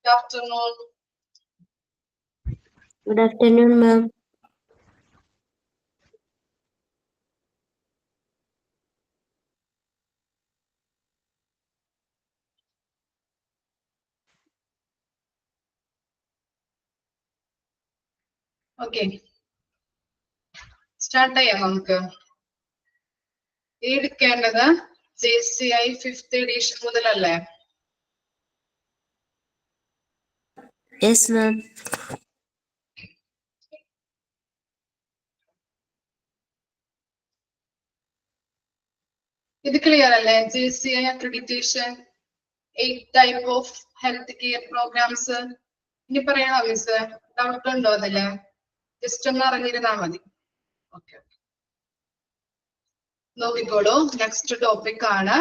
Good afternoon. Good afternoon, ma'am. Okay. Start ചെയ്യാം നമുക്ക്. എടുക്കേണ്ടത് JCI 5th edition മുതലല്ലേ? Yes, ma'am. ഇത് ക്ലിയർ അല്ലേ? JCI accreditation, 8 type of health care programs. ഇനി പറയണോ മിസ്? ഡൗട്ട് ഉണ്ടോ അതില്? ജസ്റ്റ് ഒന്ന് അറിഞ്ഞിരുന്നാ മതി. ഓക്കെ. നോക്കിക്കോളൂ, നെക്സ്റ്റ് ടോപ്പിക് ആണ്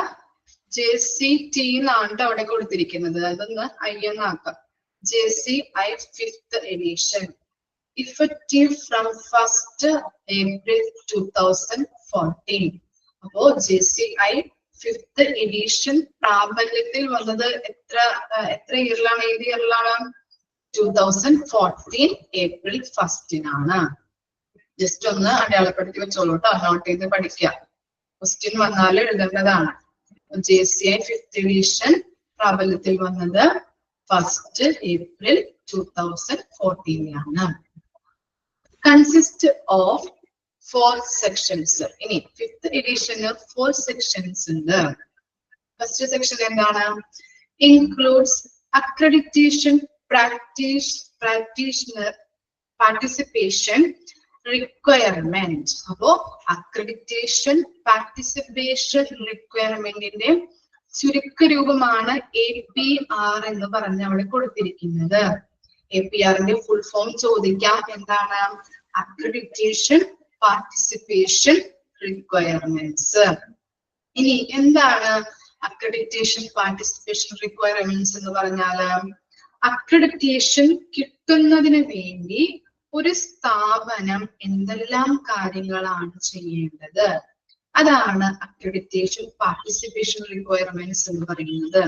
JCT എന്നാണ് അവിടെ കൊടുത്തിരിക്കുന്നത്. അതൊന്ന് എന്നാക്കാം. JCI 5th edition, effective from 1st April 2014. അപ്പോ JCI 5th edition പ്രാബല്യത്തിൽ വന്നത് എത്ര ഇയറിലാണ്? ഏത് ഇയറിലാണ്? 2014 April 1st ജസ്റ്റ് ഒന്ന് അടയാളപ്പെടുത്തി വെച്ചോളൂ കേട്ടോ, നോട്ട് ചെയ്ത് പഠിക്കാം. ക്വസ്റ്റ്യൻ വന്നാൽ എഴുതേണ്ടതാണ്. JCI 5th edition പ്രാബല്യത്തിൽ വന്നത് 1st April 2014 Consist of 4 sections. ഇനി 5th edition 4 sections ഉണ്ട്. ഫസ്റ്റ് സെക്ഷൻ എന്താണ്? Includes accreditation, practitioner participation requirement. അപ്പോ accreditation participation requirementന്റെ ചുരുക്കരൂപമാണ് APR എന്ന് പറഞ്ഞ് അവിടെ കൊടുത്തിരിക്കുന്നത്. APRന്റെ ഫുൾ ഫോം ചോദിക്കാം. എന്താണ്? accreditation participation requirements. ഇനി എന്താണ് accreditation participation requirements എന്ന് പറഞ്ഞാല്? accreditation കിട്ടുന്നതിന് വേണ്ടി ഒരു സ്ഥാപനം എന്തെല്ലാം കാര്യങ്ങളാണ് ചെയ്യേണ്ടത്? അതാണ് accreditation participation requirements എന്ന് പറയുന്നത്.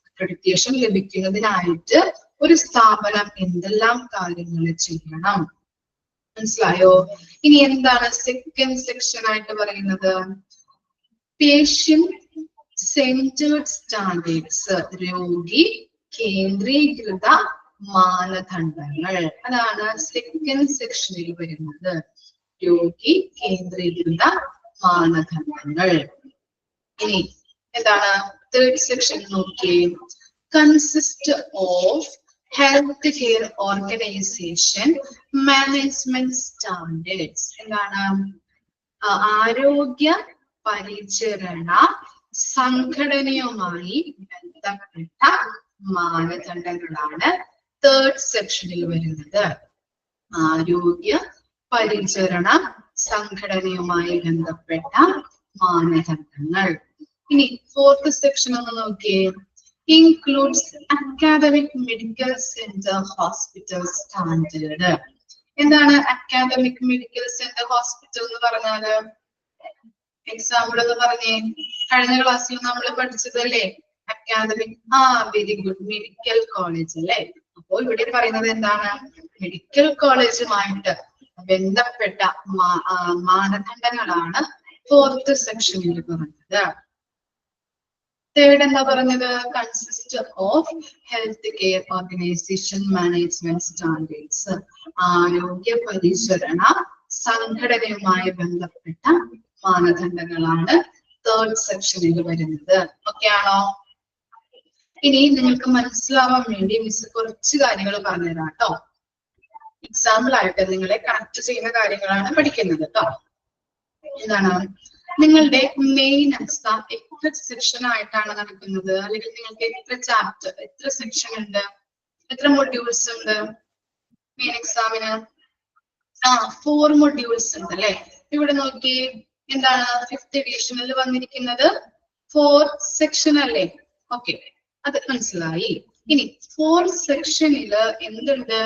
accreditation ലഭിക്കുന്നതിനായിട്ട് ഒരു സ്ഥാപനം എന്തെല്ലാം കാര്യങ്ങൾ ചെയ്യണം? മനസ്സിലായോ? ഇനി എന്താണ് സെക്കൻഡ് സെക്ഷൻ ആയിട്ട് പറയുന്നത്? പേഷ്യന്റ് സെന്റേർഡ് സ്റ്റാൻഡേർഡ്സ്, രോഗി കേന്ദ്രീകൃത മാനദണ്ഡങ്ങൾ. അതാണ് സെക്കൻഡ് സെക്ഷനിൽ വരുന്നത്. രോഗി കേന്ദ്രീകൃത മാനദണ്ഡങ്ങൾ. ഇനി എന്താണ് തേർഡ് സെക്ഷൻ? നോക്കിയേ. Consist of health care organisation management standards. എന്താണ്? ആരോഗ്യ പരിചരണ സംഘടനയുമായി ബന്ധപ്പെട്ട മാനദണ്ഡങ്ങളാണ് തേർഡ് സെക്ഷനിൽ വരുന്നത്. ആരോഗ്യ പരിചരണ സംഘടനയുമായി ബന്ധപ്പെട്ട മാനദണ്ഡങ്ങൾ. ഇനി ഫോർത്ത് സെക്ഷൻ ഒന്ന് നോക്കിയേ. Includes academic medical centre hospital standard. എന്താണ് അക്കാദമിക് മെഡിക്കൽ സെന്റർ ഹോസ്പിറ്റൽ എന്ന് പറഞ്ഞാല്? എക്സാമ്പിൾ എന്ന് പറഞ്ഞേ. കഴിഞ്ഞ ക്ലാസ്സിൽ നമ്മൾ പഠിച്ചതല്ലേ academic? Very good, medical college അല്ലേ? അപ്പോൾ ഇവിടെ പറയുന്നത് എന്താണ്? മെഡിക്കൽ കോളേജുമായിട്ട് ബന്ധപ്പെട്ട മാനദണ്ഡങ്ങളാണ് ഫോർത്ത് സെക്ഷനിൽ പറഞ്ഞത്. തേർഡ് എന്താ പറഞ്ഞത്? Consist of health care organisation management standards, ആരോഗ്യ പരിചരണ സംഘടനയുമായി ബന്ധപ്പെട്ട മാനദണ്ഡങ്ങളാണ് തേർഡ് സെക്ഷനിൽ വരുന്നത്. ഓക്കെ ആണോ? ഇനി നിങ്ങൾക്ക് മനസ്സിലാവാൻ വേണ്ടി മിസ് കുറച്ച് കാര്യങ്ങൾ പറഞ്ഞുതരാം കേട്ടോ. എക്സാമ്പിൾ ആയിട്ട് നിങ്ങളെ കണക്ട് ചെയ്യുന്ന കാര്യങ്ങളാണ് പഠിക്കുന്നത് കേട്ടോ. എന്താണ്? നിങ്ങളുടെ മെയിൻ എക്സാം എത്ര സെക്ഷൻ ആയിട്ടാണ് നടക്കുന്നത്? അല്ലെങ്കിൽ നിങ്ങൾക്ക് എത്ര ചാപ്റ്റർ, എത്ര സെക്ഷൻ ഉണ്ട്, എത്ര മൊഡ്യൂൾസ് ഉണ്ട് മെയിൻ എക്സാമിന്? 4 മൊഡ്യൂൾസ് ഉണ്ട് അല്ലെ? ഇവിടെ നോക്കി. എന്താണ് 5th എഡിഷനിൽ വന്നിരിക്കുന്നത്? 4 സെക്ഷൻ അല്ലേ? ഓക്കെ, അത് മനസ്സിലായി. ഇനി 4 സെക്ഷനില് എന്തുണ്ട്?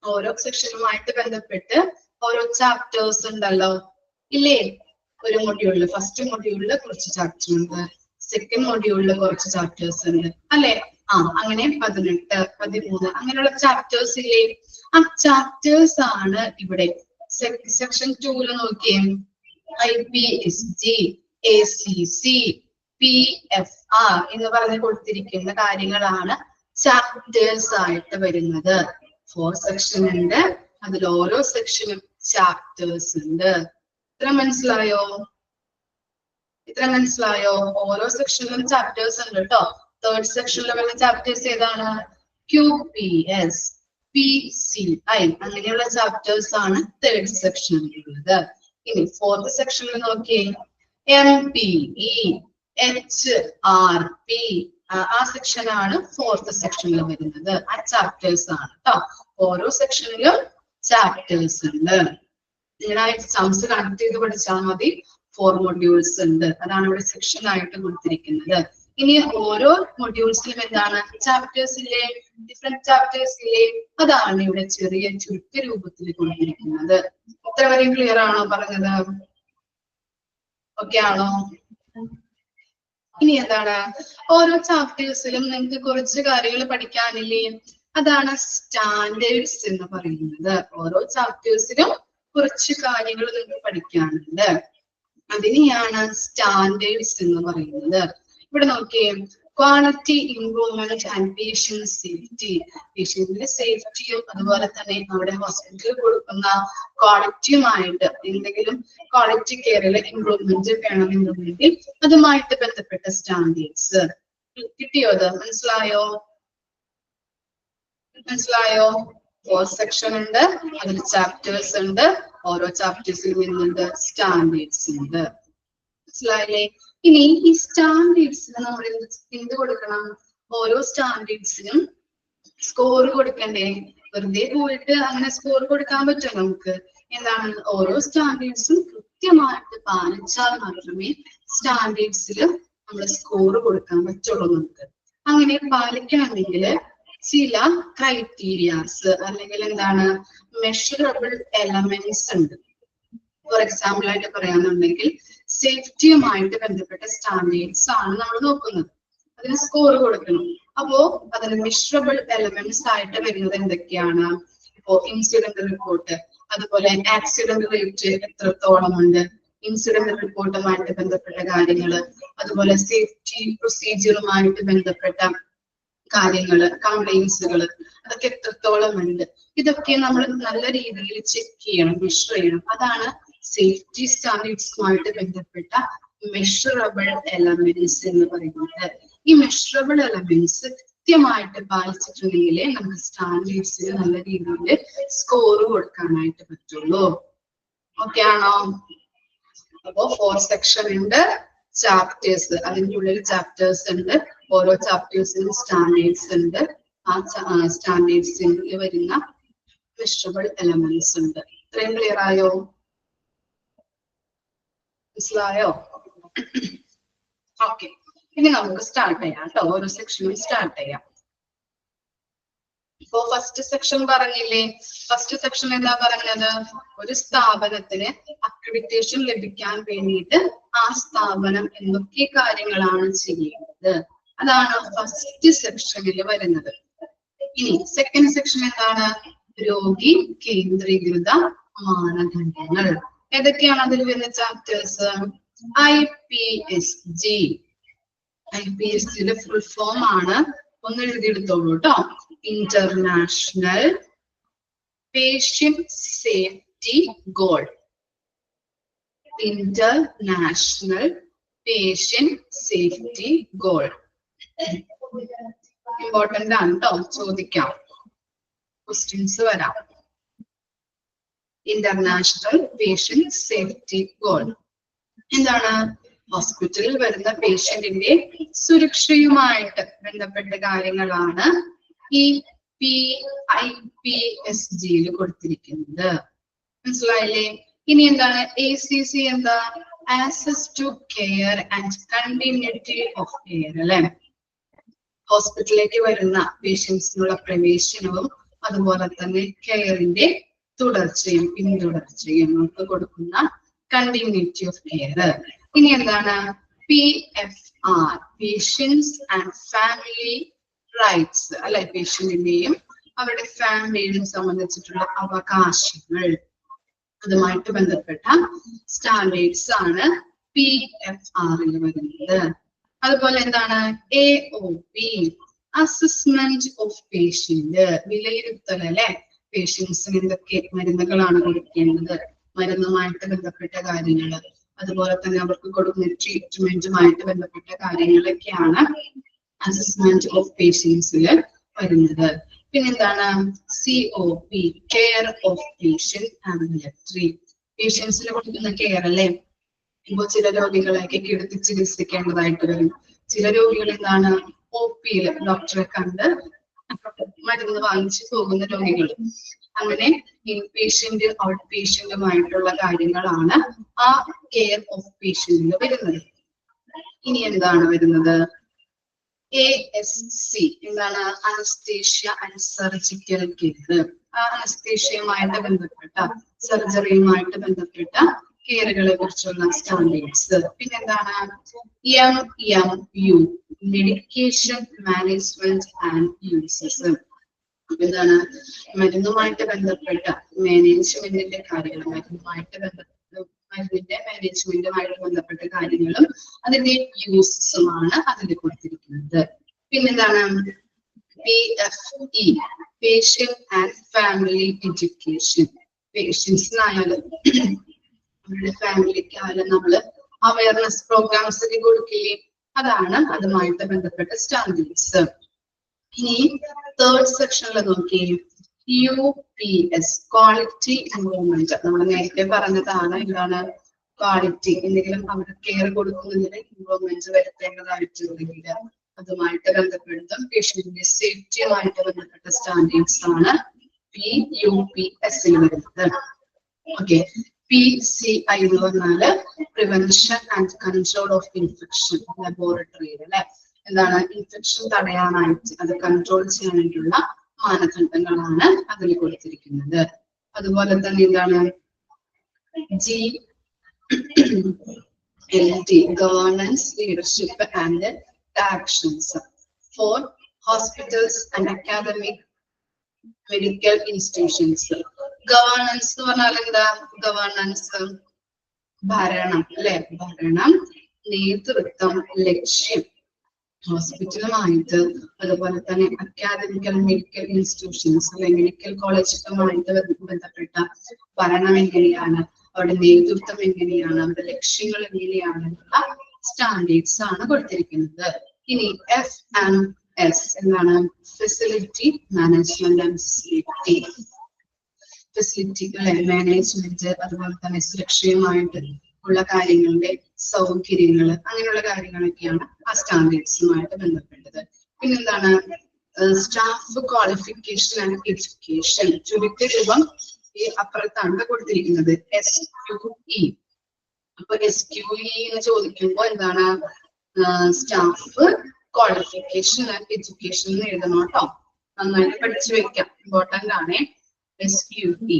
ഓരോ സെക്ഷനുമായിട്ട് ബന്ധപ്പെട്ട് ഓരോ ചാപ്റ്റേഴ്സ് ഉണ്ടല്ലോ ഇല്ലേ? ഒരു മൊഡ്യൂളില്, ഫസ്റ്റ് മൊഡ്യൂളില് കുറച്ച് ചാപ്റ്റർ ഉണ്ട്, സെക്കൻഡ് മൊഡ്യൂളില് കുറച്ച് ചാപ്റ്റേഴ്സ് ഉണ്ട് അല്ലെ? അങ്ങനെ 18, 13 അങ്ങനെയുള്ള ചാപ്റ്റേഴ്സ് ഇല്ലേ? ആ ചാപ്റ്റേഴ്സ് ആണ് ഇവിടെ. സെക്ഷൻ 2 നോക്കിയേ, IPSG, ACC, PFR എന്ന് പറഞ്ഞ് കൊടുത്തിരിക്കുന്ന കാര്യങ്ങളാണ് ചാപ്റ്റേഴ്സ് ആയിട്ട് വരുന്നത്. 4 സെക്ഷൻ ഉണ്ട്, അതിൽ ഓരോ സെക്ഷനും ചാപ്റ്റേഴ്സ് ഉണ്ട്. ഇത്ര മനസ്സിലായോ? ഓരോ സെക്ഷനിലും ചാപ്റ്റേഴ്സ് ഉണ്ട് കേട്ടോ. 3rd സെക്ഷനിൽ വരുന്ന ചാപ്റ്റേഴ്സ് ഏതാണ്? QPS, PCI അങ്ങനെയുള്ള ചാപ്റ്റേഴ്സ് ആണ് 3rd സെക്ഷനിലുള്ളത്. ഇനി 4th സെക്ഷനിൽ നോക്കിയേ, MPE, HRP ആ സെക്ഷൻ ആണ് 4th സെക്ഷനിൽ വരുന്നത്. ആ ചാപ്റ്റേഴ്സ് ആണ് കേട്ടോ. ഓരോ സെക്ഷനിലും ചാപ്റ്റേഴ്സ് ഉണ്ട്. നിങ്ങളുടെ എക്സാംസ് കണക്ട് ചെയ്ത് പഠിച്ചാൽ മതി. 4 മൊഡ്യൂൾസ് ഉണ്ട്, അതാണ് ഇവിടെ സെക്ഷൻ ആയിട്ട് കൊടുത്തിരിക്കുന്നത്. ഇനി ഓരോ മൊഡ്യൂൾസിലും എന്താണ്? ചാപ്റ്റേഴ്സ് ഇല്ലേ? ഡിഫറെന്റ് ചാപ്റ്റേഴ്സ് ഇല്ലേ? അതാണ് ഇവിടെ ചെറിയ ചുരുക്ക രൂപത്തിൽ കൊടുത്തിരിക്കുന്നത്. ഇത്ര വരെ ക്ലിയർ ആണോ പറഞ്ഞത്? ഓക്കെ ആണോ? ഇനി എന്താണ്? ഓരോ ചാപ്റ്റേഴ്സിലും നിങ്ങൾക്ക് കുറച്ച് കാര്യങ്ങൾ പഠിക്കാനില്ലേ? അതാണ് സ്റ്റാൻഡേർഡ്സ് എന്ന് പറയുന്നത്. ഓരോ ചാപ്റ്റേഴ്സിലും കുറച്ച് കാര്യങ്ങൾ നിങ്ങൾക്ക് പഠിക്കാനുണ്ട്. അതിനെയാണ് സ്റ്റാൻഡേർഡ്സ് എന്ന് പറയുന്നത്. ഇവിടെ നോക്കിയേ, quality improvement and patient safety. പേഷ്യന്റിന്റെ സേഫ്റ്റിയും അതുപോലെ തന്നെ നമ്മുടെ ഹോസ്പിറ്റലിൽ കൊടുക്കുന്ന ക്വാളിറ്റിയുമായിട്ട് എന്തെങ്കിലും ക്വാളിറ്റി കെയറിൽ ഇംപ്രൂവ്മെന്റ് വേണമെന്നുണ്ടെങ്കിൽ അതുമായിട്ട് ബന്ധപ്പെട്ട സ്റ്റാൻഡേർഡ്സ്. കിട്ടിയോ? അത് മനസ്സിലായോ? 4 സെക്ഷൻ ഉണ്ട്, അതിൽ ചാപ്റ്റേഴ്സ് ഉണ്ട്, ഓരോ ചാപ്റ്റേഴ്സിൽ വരുന്നുണ്ട് സ്റ്റാൻഡേർഡ്സ് ഉണ്ട്. മനസ്സിലായില്ലേ? ഇനി ഈ സ്റ്റാൻഡേർഡ്സിന് നമ്മൾ എന്ത് കൊടുക്കണം? ഓരോ സ്റ്റാൻഡേർഡ്സിനും സ്കോർ കൊടുക്കണ്ടേ? വെറുതെ പോയിട്ട് അങ്ങനെ സ്കോർ കൊടുക്കാൻ പറ്റും നമുക്ക്? എന്താണ്? ഓരോ സ്റ്റാൻഡേർഡ്സും കൃത്യമായിട്ട് പാലിച്ചാൽ മാത്രമേ സ്റ്റാൻഡേർഡ്സിൽ നമ്മൾ സ്കോർ കൊടുക്കാൻ പറ്റുള്ളൂ നമുക്ക്. അങ്ങനെ പാലിക്കണമെങ്കിൽ ചില ക്രൈറ്റീരിയാസ് അല്ലെങ്കിൽ എന്താണ് മെഷറബിൾ എലമെന്റ്സ് ഉണ്ട്. ഫോർ എക്സാമ്പിൾ ആയിട്ട് പറയാന്നുണ്ടെങ്കിൽ സേഫ്റ്റിയുമായിട്ട് ബന്ധപ്പെട്ട സ്റ്റാൻഡേർഡ്സ് ആണ് നമ്മൾ നോക്കുന്നത്. അതിന് സ്കോർ കൊടുക്കണം. അപ്പോ അതിന് മെഷറബിൾ എലമെന്റ്സ് ആയിട്ട് വരുന്നത് എന്തൊക്കെയാണ്? ഇപ്പോ ഇൻസിഡന്റ് റിപ്പോർട്ട്, അതുപോലെ ആക്സിഡന്റ് റേറ്റ് എത്രത്തോളം ഉണ്ട്, ഇൻസിഡന്റ് റിപ്പോർട്ടുമായിട്ട് ബന്ധപ്പെട്ട കാര്യങ്ങള്, അതുപോലെ സേഫ്റ്റി പ്രൊസീജിയറുമായിട്ട് ബന്ധപ്പെട്ട കാര്യങ്ങള്, കംപ്ലൈൻസുകള്, അതൊക്കെ എത്രത്തോളം ഉണ്ട്, ഇതൊക്കെ നമ്മൾ നല്ല രീതിയിൽ ചെക്ക് ചെയ്യണം, മെഷർ ചെയ്യണം. അതാണ് സേഫ്റ്റി സ്റ്റാൻഡേർഡ്സുമായിട്ട് ബന്ധപ്പെട്ട മെഷറബിൾ എലമെന്റ്സ് എന്ന് പറയുന്നത്. ഈ മെഷറബിൾ എലമെന്റ്സ് കൃത്യമായിട്ട് പാലിച്ചിട്ടുണ്ടെങ്കിലേ നമുക്ക് സ്റ്റാൻഡേർഡ്സിന് നല്ല രീതിയിൽ സ്കോർ കൊടുക്കാനായിട്ട് പറ്റുള്ളൂ. ഓക്കെ ആണോ? അപ്പോ 4 സെക്ഷൻ ഉണ്ട്, ചാപ്റ്റേഴ്സ്, അതിൻ്റെ ഉള്ളിൽ ചാപ്റ്റേഴ്സ് ഉണ്ട്, ഓരോ ചാപ്റ്റേഴ്സിനും സ്റ്റാൻഡേർഡ്സ് ഉണ്ട്. ആ സ്റ്റാൻഡേർഡ്സിൽ വരുന്ന മെഷറബിൾ എലമെന്റ്സ് ഉണ്ട്. ഇത്രയും ക്ലിയർ ആയോ? മനസ്സിലായോ? ഓക്കെ, ഇനി നമുക്ക് സ്റ്റാർട്ട് ചെയ്യാം കേട്ടോ. ഓരോ സെക്ഷനും സ്റ്റാർട്ട് ചെയ്യാം. ഇപ്പോ ഫസ്റ്റ് സെക്ഷൻ പറഞ്ഞില്ലേ? ഫസ്റ്റ് സെക്ഷൻ എന്താ പറഞ്ഞത്? ഒരു സ്ഥാപനത്തിന് അക്രഡിറ്റേഷൻ ലഭിക്കാൻ വേണ്ടിയിട്ട് ആ സ്ഥാപനം എന്തൊക്കെ കാര്യങ്ങളാണ് ചെയ്യേണ്ടത്, അതാണ് ഫസ്റ്റ് സെക്ഷനിൽ വരുന്നത്. ഇനി സെക്കൻഡ് സെക്ഷൻ എന്താണ്? രോഗി കേന്ദ്രീകൃത മാനദണ്ഡങ്ങൾ. ഏതൊക്കെയാണ് അതിൽ വരുന്ന ചാപ്റ്റേഴ്സ്? IPSG. IPSGയുടെ ഫുൾ ഫോം ആണ്, ഒന്ന് എഴുതിയെടുത്തോളൂ കേട്ടോ. International patient safety goal. International patient safety goal important ആണ് കേട്ടോ, ചോദിക്കാം, ക്വസ്റ്റ്യൻസ് വരാം. ഇന്റർനാഷണൽ പേഷ്യന്റ് സേഫ്റ്റി ഗോൾ എന്താണ്? ഹോസ്പിറ്റലിൽ വരുന്ന പേഷ്യന്റിന്റെ സുരക്ഷയുമായിട്ട് ബന്ധപ്പെട്ട കാര്യങ്ങളാണ് ഈ IPSGയിൽ കൊടുത്തിരിക്കുന്നത്. മനസ്സിലായില്ലേ? ഇനി എന്താണ് ACC? എന്താ? Access to care and continuity of care അല്ലെ? ഹോസ്പിറ്റലിലേക്ക് വരുന്ന പേഷ്യൻസിനുള്ള പ്രവേശനവും അതുപോലെ തന്നെ കെയറിന്റെ തുടർച്ചയും പിന്തുടർച്ചയും നമുക്ക് കൊടുക്കുന്ന കണ്ടിന്യൂറ്റി ഓഫ് കെയർ. ഇനി എന്താണ്? PFR, patients and family rights അല്ലെ, പേഷ്യന്റിന്റെയും അവരുടെ ഫാമിലിയെയും സംബന്ധിച്ചിട്ടുള്ള അവകാശങ്ങൾ, അതുമായിട്ട് ബന്ധപ്പെട്ട സ്റ്റാൻഡേർഡ്സ് ആണ് PFRൽ വരുന്നത്. അതുപോലെ എന്താണ് AOP, അസസ്മെന്റ് ഓഫ് പേഷ്യന്റ്, വിലയിരുത്തൽ അല്ലെ, പേഷ്യൻസിന് എന്തൊക്കെ മരുന്നുകളാണ് കൊടുക്കേണ്ടത്, മരുന്നുമായിട്ട് ബന്ധപ്പെട്ട കാര്യങ്ങൾ, അതുപോലെ തന്നെ അവർക്ക് കൊടുക്കുന്ന ട്രീറ്റ്മെന്റുമായിട്ട് ബന്ധപ്പെട്ട കാര്യങ്ങളൊക്കെയാണ് അസസ്മെന്റ് ഓഫ് പേഷ്യൻസിൽ വരുന്നത്. പിന്നെന്താണ് COP, കെയർ ഓഫ് പേഷ്യന്റ് ആംബുലറ്ററി, പേഷ്യൻസിന് കൊടുക്കുന്ന കെയർ അല്ലെ. ഇപ്പൊ ചില രോഗികളെയൊക്കെ കിടത്തി ചികിത്സിക്കേണ്ടതായിട്ട് വരും. ചില രോഗികൾ എന്താണ് OPയിൽ ഡോക്ടറെ കണ്ട് മരുന്ന് വാങ്ങിച്ചു പോകുന്ന രോഗികൾ. അങ്ങനെ ഇൻ പേഷ്യന്റ് ഔട്ട് പേഷ്യന്റുമായിട്ടുള്ള കാര്യങ്ങളാണ് ആ കെയർ ഓഫ് പേഷ്യന്റിൽ വരുന്നത്. ഇനി എന്താണ് വരുന്നത് ASC, എന്താണ് അനസ്തേഷ്യ ആൻഡ് സർജിക്കൽ കെയർ. ആ അനസ്തേഷ്യയുമായിട്ട് ബന്ധപ്പെട്ട സർജറിയുമായിട്ട് ബന്ധപ്പെട്ട കെയറുകളെ കുറിച്ചുള്ള സ്റ്റാൻഡേർഡ്സ്. പിന്നെന്താണ് MMU, medication management and uses. എന്താണ് മരുന്നുമായിട്ട് ബന്ധപ്പെട്ട മാനേജ്മെന്റിന്റെ കാര്യങ്ങൾ, മരുന്നിന്റെ മാനേജ്മെന്റുമായിട്ട് ബന്ധപ്പെട്ട കാര്യങ്ങളും അതിന്റെ യൂസസുമാണ് അതിൽ കൊടുത്തിരിക്കുന്നത്. പിന്നെന്താണ് PFE, patient and family education. പേഷ്യൻസിനായാലും അവരുടെ ഫാമിലിക്കായാലും നമ്മള് അവയർനെസ് പ്രോഗ്രാംസ് ഒക്കെ കൊടുക്കില്ലേ, അതാണ് അതുമായിട്ട് ബന്ധപ്പെട്ട സ്റ്റാൻഡേർഡ്സ്. ഇനി തേർഡ് സെക്ഷനിൽ നോക്കി UPS, ക്വാളിറ്റി ഇംപ്രൂവ്മെന്റ്. നമ്മൾ നേരത്തെ പറഞ്ഞതാണ് എന്താണ് ക്വാളിറ്റി, എന്തെങ്കിലും അവർ കെയർ കൊടുക്കുന്നതിന് ഇംപ്രൂവ്മെന്റ് വരുത്തേണ്ടതായിട്ടുണ്ടെങ്കിൽ അതുമായിട്ട് ബന്ധപ്പെടുത്തും പേഷ്യന്റിന്റെ സേഫ്റ്റിയുമായിട്ട് ബന്ധപ്പെട്ട സ്റ്റാൻഡേർഡ്സ് ആണ് PUPS വരുന്നത്. ഓക്കെ, PCI എന്ന് പറഞ്ഞാല് prevention and control of infection ലബോറട്ടറിയിൽ അല്ലെ. എന്താണ് ഇൻഫെക്ഷൻ തടയാനായിട്ട് അത് കൺട്രോൾ ചെയ്യാനായിട്ടുള്ള മാനദണ്ഡങ്ങളാണ് അതിൽ കൊടുത്തിരിക്കുന്നത്. അതുപോലെ തന്നെ എന്താണ് GLD, governance leadership and actions for hospitals and academic medical institutions. Governance എന്ന് പറഞ്ഞാൽ എന്താ? ഗവേണൻസ് ഭരണം അല്ലെ, ഭരണം, നേതൃത്വം, ലക്ഷ്യം. ഹോസ്പിറ്റലുമായിട്ട് അതുപോലെ തന്നെ അക്കാദമിക്കൽ മെഡിക്കൽ ഇൻസ്റ്റിറ്റ്യൂഷൻസ് അല്ലെങ്കിൽ മെഡിക്കൽ കോളേജുകളുമായിട്ട് ബന്ധപ്പെട്ട ഭരണം എങ്ങനെയാണ്, അവരുടെ നേതൃത്വം എങ്ങനെയാണ്, അവരുടെ ലക്ഷ്യങ്ങൾ എങ്ങനെയാണെന്നുള്ള സ്റ്റാൻഡേർഡ്സ് ആണ് കൊടുത്തിരിക്കുന്നത്. ഇനി FMS എന്താണ്? Facility management and safety. ഫെസിലിറ്റികളെ മാനേജ്മെന്റ് അതുപോലെ തന്നെ സുരക്ഷയുമായിട്ട് ഉള്ള കാര്യങ്ങളുടെ സൗകര്യങ്ങൾ, അങ്ങനെയുള്ള കാര്യങ്ങളൊക്കെയാണ് ആ സ്റ്റാൻഡേർഡ്സുമായിട്ട് ബന്ധപ്പെട്ടത്. പിന്നെന്താണ് സ്റ്റാഫ് ക്വാളിഫിക്കേഷൻ ആൻഡ് എഡ്യൂക്കേഷൻ. ചുരുക്ക രൂപം ഈ അപ്പുറത്താണ് കൊടുത്തിരിക്കുന്നത് SQE. അപ്പൊ SQE എന്ന് ചോദിക്കുമ്പോൾ എന്താണ് സ്റ്റാഫ് ക്വാളിഫിക്കേഷൻ ആൻഡ് എഡ്യൂക്കേഷൻ എന്ന് എഴുതണം കേട്ടോ. നന്നായിട്ട് പഠിച്ചു വെക്കാം, ഇമ്പോർട്ടന്റ് ആണ്. SQE,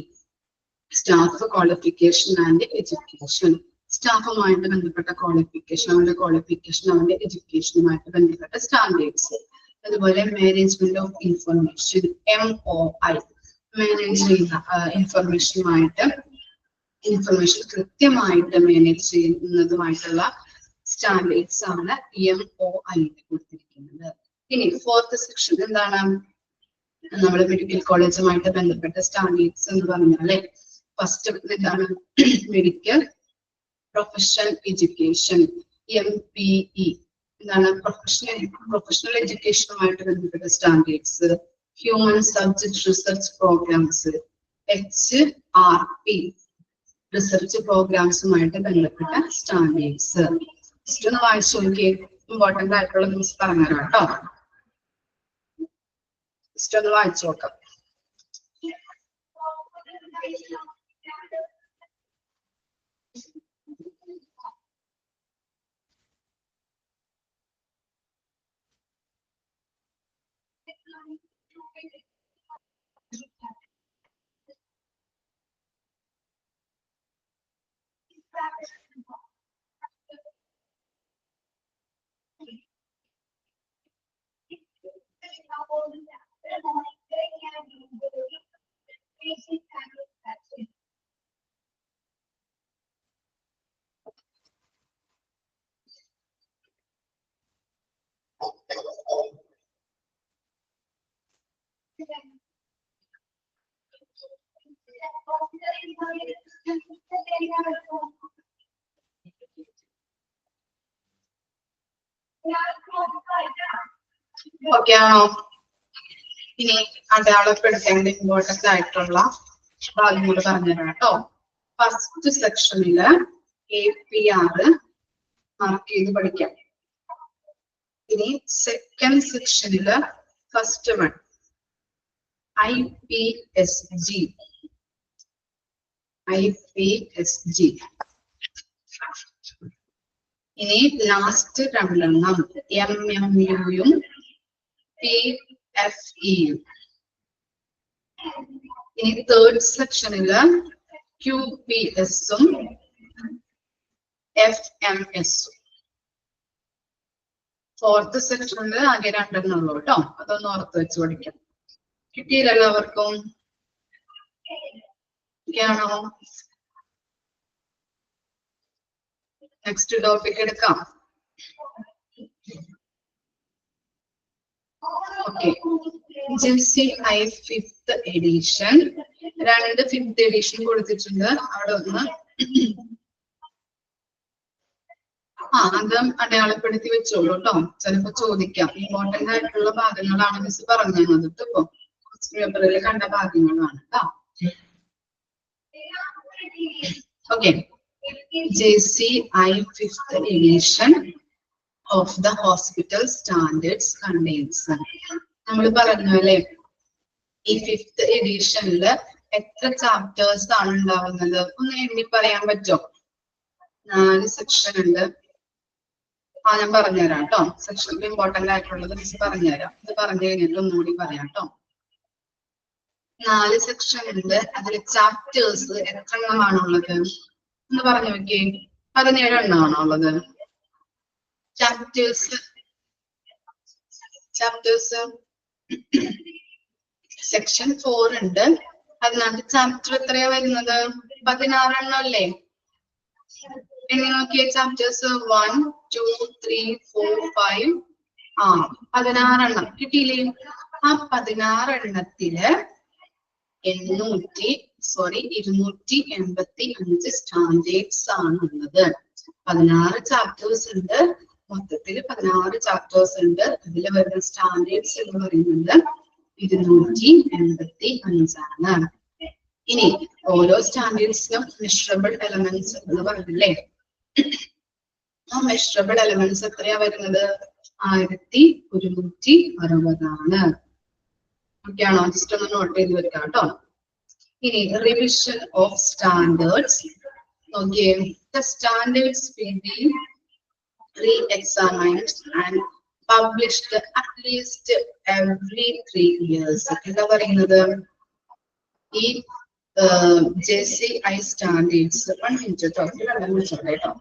staff qualification and education. സ്റ്റാഫുമായിട്ട് ബന്ധപ്പെട്ട ക്വാളിഫിക്കേഷൻ, അവരുടെ ക്വാളിഫിക്കേഷൻ, അവരുടെ എഡ്യൂക്കേഷനുമായിട്ട് ബന്ധപ്പെട്ട സ്റ്റാൻഡേർഡ്സ്. അതുപോലെ management of information MOI, manage ചെയ്യുന്ന ഇൻഫർമേഷൻ കൃത്യമായിട്ട് മാനേജ് ചെയ്യുന്നതുമായിട്ടുള്ള സ്റ്റാൻഡേർഡ്സ് ആണ് MOI കൊടുത്തിരിക്കുന്നത്. ഇനി ഫോർത്ത് സെക്ഷൻ എന്താണ്? നമ്മുടെ മെഡിക്കൽ കോളേജുമായിട്ട് ബന്ധപ്പെട്ട സ്റ്റാൻഡേർഡ്സ് എന്ന് പറഞ്ഞാല് ഫസ്റ്റ് എന്താണ്? മെഡിക്കൽ പ്രൊഫഷണൽ എഡ്യൂക്കേഷൻ MPE എന്താണ്? പ്രൊഫഷണൽ എഡ്യൂക്കേഷനുമായിട്ട് ബന്ധപ്പെട്ട standards. Human subject research programmes HRP, research പ്രോഗ്രാംസുമായിട്ട് ബന്ധപ്പെട്ട സ്റ്റാൻഡേർഡ്സ്. ജസ്റ്റ് ഒന്ന് വായിച്ചു നോക്കിയേ, ഇമ്പോർട്ടന്റ് ആയിട്ടുള്ള ന്യൂസ് പറഞ്ഞുതരാം കേട്ടോ. ജസ്റ്റ് ഒന്ന് വായിച്ചു നോക്കാം. ഓക്കെ ആണോ? ഇനി അടയാളപ്പെടുത്തേണ്ട ഇമ്പോർട്ടന്റ് ആയിട്ടുള്ള ഭാഗം കൂടെ പറഞ്ഞുതരാം കേട്ടോ. ഫസ്റ്റ് സെക്ഷനില് APR മാർക്ക് ചെയ്ത് പഠിക്കാം. ഇനി സെക്കൻഡ് സെക്ഷനില് ഫസ്റ്റ് വൺ IPSG. ഇനി ലാസ്റ്റ് രണ്ടെണ്ണം MMUയും PFEയും. ഇനി തേർഡ് സെക്ഷനില് QPSഉം FMSഉം. ഫോർത്ത് സെക്ഷനില് ആകെ രണ്ടെണ്ണം ഉള്ളൂ കേട്ടോ. അതൊന്ന് ഓർത്ത് വെച്ച് പഠിക്കാം. കിട്ടിയില്ല എല്ലാവർക്കും? ആണോ? നെക്സ്റ്റ് ടോപ്പിക് എടുക്കാം. Okay, JCI 5th edition. രണ്ട് 5th എഡിഷൻ കൊടുത്തിട്ടുണ്ട്. അവിടെ ഒന്ന് അത് അടയാളപ്പെടുത്തി വെച്ചോളൂ കേട്ടോ. ചിലപ്പോ ചോദിക്കാം. ഇമ്പോർട്ടന്റ് ആയിട്ടുള്ള ഭാഗങ്ങളാണ് മിസ് പറഞ്ഞു തന്നത്. ഇപ്പൊ പേപ്പറിൽ കണ്ട ഭാഗങ്ങളാണ് കേട്ടോ. Okay, JCI 5th edition of the hospital standards contains. നമ്മൾ പറഞ്ഞു അല്ലെ, ഈ 5th എഡിഷനില് എത്ര ചാപ്റ്റേഴ്സ് ആണ് ഉണ്ടാവുന്നത്? ഒന്ന് എണ്ണി പറയാൻ പറ്റുമോ? 4 സെക്ഷൻ ഉണ്ട്. ഞാൻ പറഞ്ഞുതരാം കേട്ടോ. സെക്ഷനിൽ ഇമ്പോർട്ടന്റ് ആയിട്ടുള്ളത് മിസ് പറഞ്ഞുതരാം. ഇത് പറഞ്ഞു കഴിഞ്ഞിട്ട് ഒന്നുകൂടി പറയാം കേട്ടോ. 4 സെക്ഷൻ ഉണ്ട്. അതിൽ ചാപ്റ്റേഴ്സ് എത്ര എണ്ണമാണുള്ളത് എന്ന് പറഞ്ഞു നോക്കിയേ. 17 എണ്ണമാണോ ഉള്ളത്? ചാപ്റ്റേഴ്സ് സെക്ഷൻ 4 ഉണ്ട്. അതിനകത്ത് ചാപ്റ്റർ എത്രയാ വരുന്നത്? 16 എണ്ണം അല്ലേ? എങ്ങനെ നോക്കിയേ? ചാപ്റ്റേഴ്സ് 1, 2, 3, 4, 5 16 എണ്ണം കിട്ടിയില്ലേ? ആ 16 എണ്ണത്തില് 285 സ്റ്റാൻഡേർഡ്സ് ആണ് ഉള്ളത്. 16 ചാപ്റ്റേഴ്സ് ഉണ്ട്. മൊത്തത്തിൽ 16 ചാപ്റ്റേഴ്സ് ഉണ്ട്. അതിൽ വരുന്ന സ്റ്റാൻഡേർഡ്സ് എന്ന് പറയുന്നത് 285 ആണ്. ഇനി ഓരോ സ്റ്റാൻഡേർഡ്സിനും മെഷറബിൾ എലമെന്റ്സ് എന്ന് പറഞ്ഞില്ലേ? ആ മെഷറബിൾ എലമെന്റ്സ് എത്രയാ വരുന്നത്? 1160 ആണ്. ഓക്കെ ആണോ? ജസ്റ്റ് ഒന്ന് നോട്ട് ചെയ്ത് വെക്കാം കേട്ടോ. ഇനി റിവിഷൻ ഓഫ് സ്റ്റാൻഡേർഡ്സ്. നോക്കിയേ, the standards will be re-examined and published at least every 3 years. എന്താ പറയുന്നത്? ഈ JCI സ്റ്റാൻഡേർഡ്സ് 1 മിനിറ്റ് കേട്ടോ. കേട്ടോ.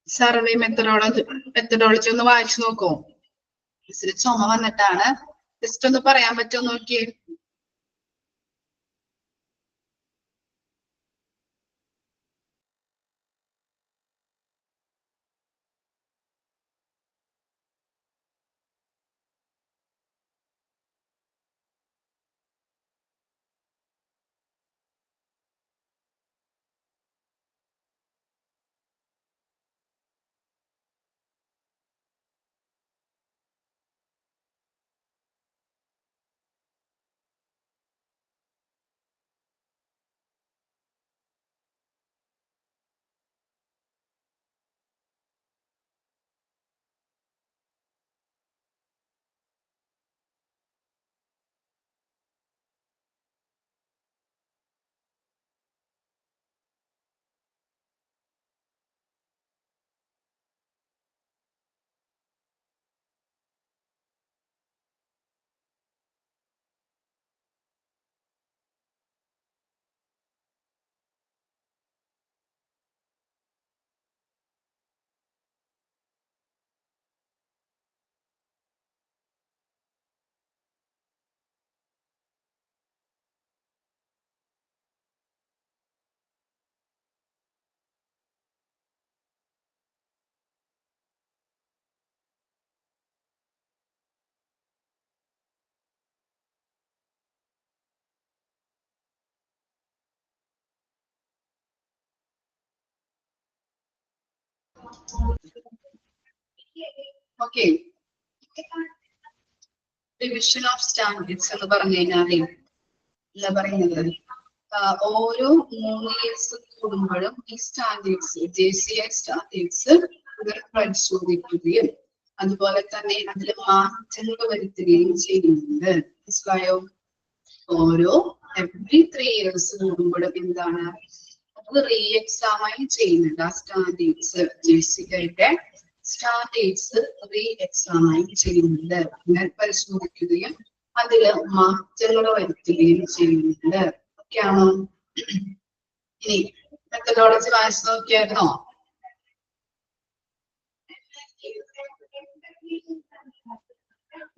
സർവേ മെത്തഡോളജി ഒന്ന് വായിച്ചു നോക്കൂ. മിസ്സിന് ചുമ വന്നിട്ടാണ്. ജസ്റ്റ് ഒന്ന് പറയാൻ പറ്റുമോ നോക്കിയേ. ഓക്കെ, ഡിവിഷൻ ഓഫ് സ്റ്റാൻഡേർഡ്സ് എന്ന് പറഞ്ഞു കഴിഞ്ഞാല് എന്താ പറയുന്നത്, ഓരോ 3 ഇയേഴ്സ് കൂടുമ്പോഴും ഈ സ്റ്റാൻഡേർഡ്സ് JCI സ്റ്റാൻഡേർഡ്സ് ഇവർ പരിശോധിക്കുകയും അതുപോലെ തന്നെ അതിൽ മാറ്റങ്ങൾ വരുത്തുകയും ചെയ്യുന്നുണ്ട്. മനസ്സിലായോ? ഓരോ every 3 ഇയേഴ്സ് കൂടുമ്പോഴും എന്താണ് അത് റീ എക്സാമായി ചെയ്യുന്നുണ്ട്. ആ സ്റ്റാൻഡേർഡ്സ് JCIയുടെ സ്റ്റാൻഡേർഡ്സ് റീ എക്സാമായി ചെയ്യുന്നുണ്ട്. അങ്ങനെ പരിശോധിക്കുകയും അതില് മാറ്റങ്ങൾ വരുത്തുകയും ചെയ്യുന്നുണ്ട്. ഓക്കെയാണോ? ഇനി മെത്തഡോളജി വായിച്ചു നോക്കിയായിരുന്നോ?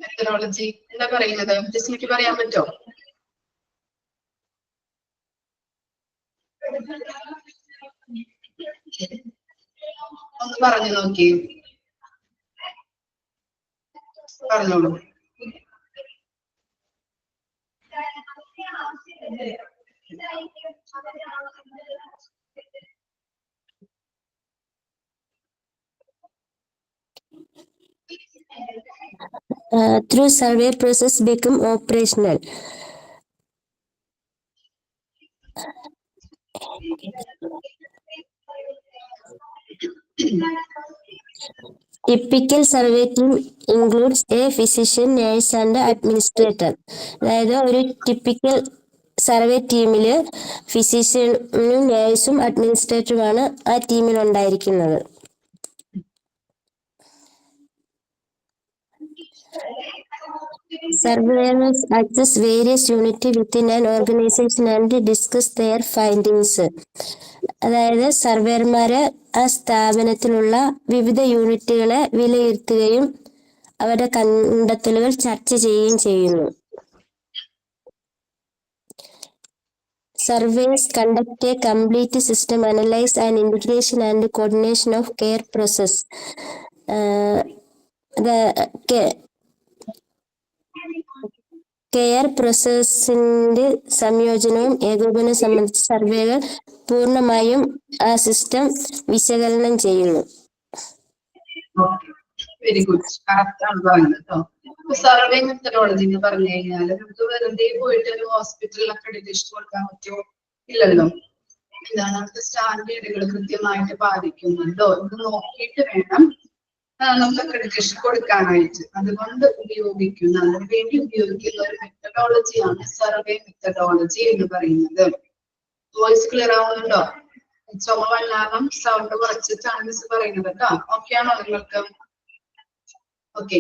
മെത്തഡോളജി എന്താ പറയുന്നത്? ജസ്റ്റ് എനിക്ക് പറയാൻ പറ്റോ? ഒന്ന് പറഞ്ഞു നോക്കി, പറഞ്ഞോളൂ. Through survey process become operational. Typical survey team includes a physician, nurse and administrator. അതായത് ഒരു ടിപ്പിക്കൽ സർവേ ടീമില് ഫിസിഷ്യനും നേഴ്സും അഡ്മിനിസ്ട്രേറ്ററുമാണ് ആ ടീമിൽ ഉണ്ടായിരിക്കുന്നത്. Surveyors access various units within an organization and discuss their findings. അതായത് സർവേയർമാര് ആ സ്ഥാപനത്തിലുള്ള വിവിധ യൂണിറ്റുകളെ വിലയിരുത്തുകയും അവരുടെ കണ്ടെത്തലുകൾ ചർച്ച ചെയ്യുകയും ചെയ്യുന്നു. Surveys conduct a complete system analysis and integration and coordination of care process. Care പ്രോസസ്സിന്റെ സംയോജനവും ഏകോപനവും സംബന്ധിച്ച് സർവേകൾ പൂർണ്ണമായും ആ സിസ്റ്റം വിശകലനം ചെയ്യുന്നു. വെരി ഗുഡ്, കറക്റ്റ് ആണ് പറയുന്നത് കേട്ടോ. സർവേ മെത്തഡോളജി എന്ന് പറഞ്ഞു കഴിഞ്ഞാല് നമുക്ക് വെറുതെ പോയിട്ട് ഒരു ഹോസ്പിറ്റലിൽ അക്രഡിറ്റേഷൻ കൊടുക്കാൻ പറ്റുമോ? ഇല്ലല്ലോ. എന്താണ് അവിടുത്തെ സ്റ്റാൻഡേർഡുകൾ കൃത്യമായിട്ട് പാലിക്കുന്നുണ്ടോ എന്ന് നോക്കിയിട്ട് വേണം നമുക്ക് അക്രഡിറ്റേഷൻ കൊടുക്കാനായിട്ട്. അതുകൊണ്ട് അതിനു വേണ്ടി ഉപയോഗിക്കുന്ന ഒരു മെത്തഡോളജിയാണ് സർവേ മെത്തഡോളജി എന്ന് പറയുന്നത്. വോയിസ് ക്ലിയർ ആവുന്നുണ്ടോ? ചുമ വല്ലാതെ സൗണ്ട് കുറച്ചിട്ടാണ് മിസ് പറയുന്നത് കേട്ടോ. ഓക്കെ ആണോ നിങ്ങൾക്ക്? ഓക്കെ,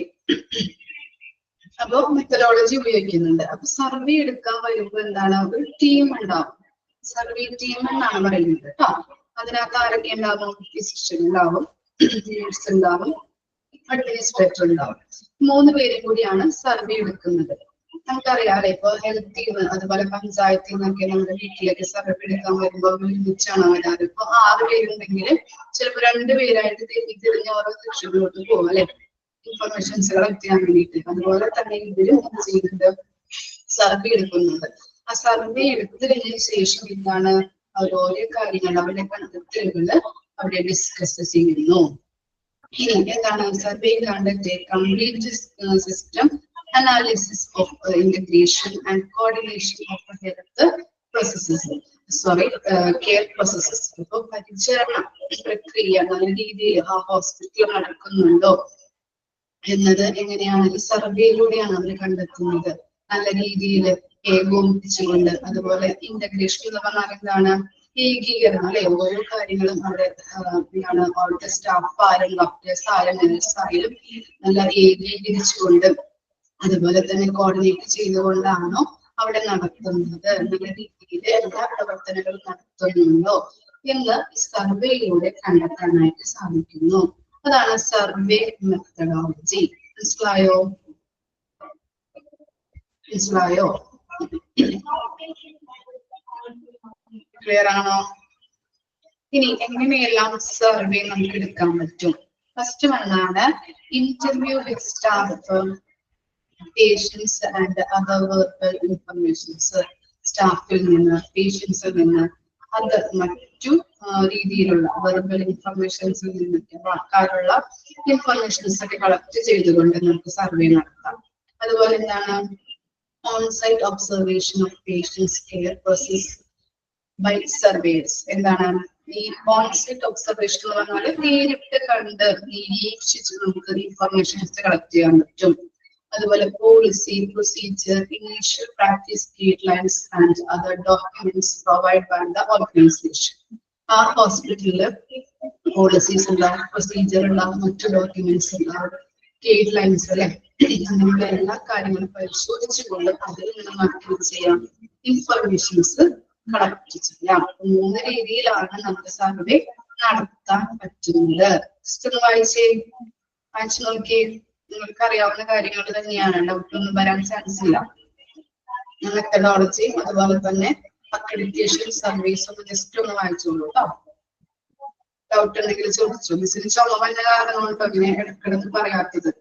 അപ്പൊ മെത്തഡോളജി ഉപയോഗിക്കുന്നുണ്ട്. അപ്പൊ സർവേ എടുക്കാൻ വരുമ്പോ എന്താണ്, ഒരു ടീം ഉണ്ടാവും. സർവേ ടീം എന്നാണ് പറയുന്നത് കേട്ടോ. അതിനകത്ത് ആരൊക്കെ ഉണ്ടാവും? ഫിസിഷ്യൻ ഉണ്ടാവും, നേഴ്സ് ഉണ്ടാവും, അഡ്മിനിസ്ട്രേറ്റർ ഉണ്ടാവും. 3 പേരും കൂടിയാണ് സർവേ എടുക്കുന്നത്. നമുക്കറിയാലോ, ഇപ്പൊ ഹെൽത്ത് ടീം അതുപോലെ പഞ്ചായത്തിൽ നിന്നൊക്കെ നമ്മുടെ വീട്ടിലേക്ക് സർവേ എടുക്കാൻ വരുമ്പോൾ ഒരുമിച്ചാണ് വരാറ്. ഇപ്പൊ 6 പേരുണ്ടെങ്കിൽ ചിലപ്പോ 2 പേരായിട്ട് തിരിഞ്ഞ് ഓരോ സെക്ഷനിലോട്ട് പോകും അല്ലെ, ഇൻഫർമേഷൻസ് കളക്ട് ചെയ്യാൻ വേണ്ടിയിട്ട്. അതുപോലെ തന്നെ ഇവരും ചെയ്യുന്നുണ്ട്, സർവേ എടുക്കുന്നുണ്ട്. ആ സർവേ എടുത്തതിന് ശേഷം എന്താണ്, അവർ ഓരോ കാര്യങ്ങൾ അവരുടെ കണ്ടെത്തലുകള് അവിടെ ഡിസ്കസ് ചെയ്യുന്നു. ഇനി എന്താണ് survey conduct complete system analysis of integration and coordination of health processes, care processes. ഇപ്പൊ പരിചരണ പ്രക്രിയ നല്ല രീതിയിൽ ആ ഹോസ്പിറ്റലിൽ നടക്കുന്നുണ്ടോ എന്നത് എങ്ങനെയാണ് ഈ സർവേയിലൂടെയാണ് അവർ കണ്ടെത്തുന്നത്. നല്ല രീതിയിൽ ഏകോപിപ്പിച്ചുകൊണ്ട്, അതുപോലെ ഇന്റഗ്രേഷൻ എന്ന് പറഞ്ഞാൽ എന്താണ്, ഏകീകരണം അല്ലെ. ഓരോ കാര്യങ്ങളും അവിടെ അവിടുത്തെ സ്റ്റാഫ് ആയാലും ഡോക്ടേഴ്സ് ആയാലും നഴ്സ് ആയാലും നല്ല ഏകീകരിച്ചുകൊണ്ട് അതുപോലെ തന്നെ കോർഡിനേറ്റ് ചെയ്തുകൊണ്ടാണോ അവിടെ നടത്തുന്നത്, നല്ല രീതിയിൽ എല്ലാ പ്രവർത്തനങ്ങളും നടത്തുന്നുണ്ടോ എന്ന് ഈ സർവേയിലൂടെ കണ്ടെത്താനായിട്ട് സാധിക്കുന്നു. അതാണ് സർവേ മെത്തഡോളജി. മനസ്സിലായോ? ക്ലിയർ ആണോ? ഇനി എങ്ങനെയെല്ലാം സർവേ നമുക്ക് എടുക്കാൻ പറ്റും? ഫസ്റ്റ് വന്നാണ് interview with staff, patients and other informations. സ്റ്റാഫിൽ നിന്ന്, പേഷ്യൻസിൽ നിന്ന്, മറ്റു രീതിയിലുള്ള വെർബൽ ഇൻഫർമേഷൻസിൽ നിന്നൊക്കെ ആൾക്കാരുള്ള ഇൻഫർമേഷൻസ് ഒക്കെ കളക്ട് ചെയ്തുകൊണ്ട് നമുക്ക് സർവേ നടത്താം. അതുപോലെ എന്താണ് onsite observation of patients care process by surveys. എന്താണ് ഈ ഓൺസൈറ്റ് ഒബ്സർവേഷൻ എന്ന് പറഞ്ഞാൽ നേരിട്ട് കണ്ട് നിരീക്ഷിച്ച് നമുക്ക് ഇൻഫർമേഷൻസ് കളക്ട് ചെയ്യാൻ പറ്റും. അതുപോലെ policy, procedure, initial practice guidelines and other documents provide by the organization. ആ ഹോസ്പിറ്റലില് പോളിസീസ് ഉണ്ടാവും, പ്രൊസീജിയർ ഉണ്ടാവും, മറ്റു ഡോക്യുമെന്റ്സ് ഉണ്ടാവും, ഗൈഡ് ലൈൻസ് അല്ലെ, അങ്ങനെയുള്ള എല്ലാ കാര്യങ്ങളും പരിശോധിച്ചുകൊണ്ട് അതിൽ നിന്ന് നമുക്ക് ചെയ്യാം ഇൻഫർമേഷൻസ് കളക്ട് ചെയ്യാം. 3 രീതിയിലാണ് നമുക്ക് സർവേ നടത്താൻ പറ്റുന്നത്. വായിച്ചു നോക്കി. നിങ്ങൾക്ക് അറിയാവുന്ന കാര്യങ്ങൾ തന്നെയാണ്, ഡൗട്ട് ഒന്നും വരാൻ ചാൻസ് ഇല്ല. മെത്തഡോളജി അതുപോലെ തന്നെ അക്രഡിറ്റേഷൻ സർവീസ് ഒന്ന് ജസ്റ്റ് ഒന്ന് വായിച്ചോളൂ കേട്ടോ. ഡൗട്ട് ഉണ്ടെങ്കിൽ ചോദിച്ചു. മിസ്സിന് ചുമ വന്ന കാരണം കൊണ്ട് അങ്ങനെ ഇടക്കിടക്ക് പറയാത്തത്.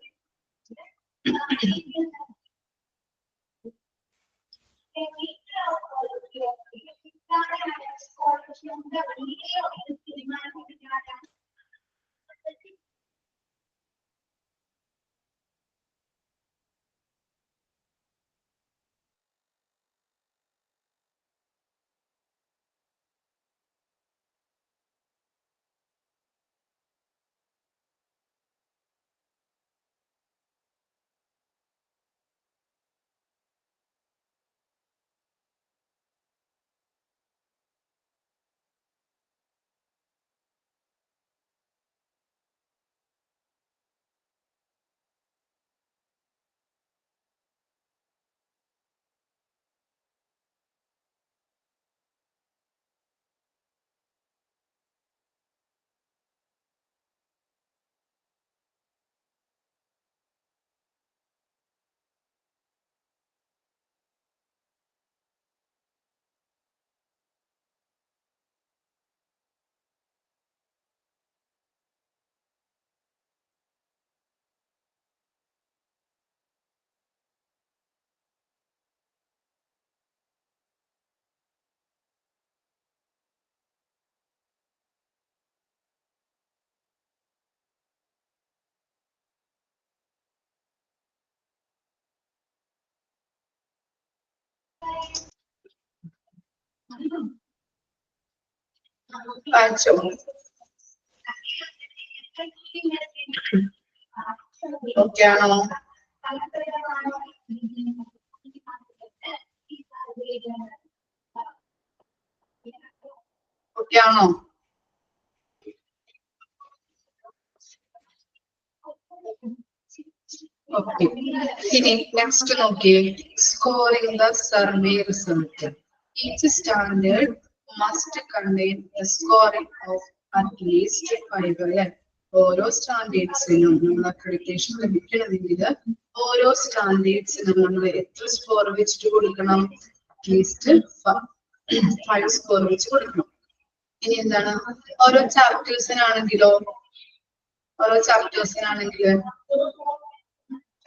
ഓക്കെ ആണോ? ഓക്കെ ആണോ? ഓക്കെ. ഇനി നെക്സ്റ്റ് നോക്കിയേ, scoring the survey result. Each standard must contain A scoring of at least 5 അല്ലെ. ഓരോ സ്റ്റാൻഡേർഡ്സിനും നമ്മൾ അക്രഡിറ്റേഷൻ ലഭിക്കണമെങ്കിൽ ഓരോ സ്റ്റാൻഡേർഡ്സിനും നമ്മൾ എത്ര സ്കോർ വെച്ചിട്ട് കൊടുക്കണം? അറ്റ്ലീസ്റ്റ് 5 സ്കോർ വെച്ച് കൊടുക്കണം. ഇനി എന്താണ്, ഓരോ ചാപ്റ്റേഴ്സിനാണെങ്കിലോ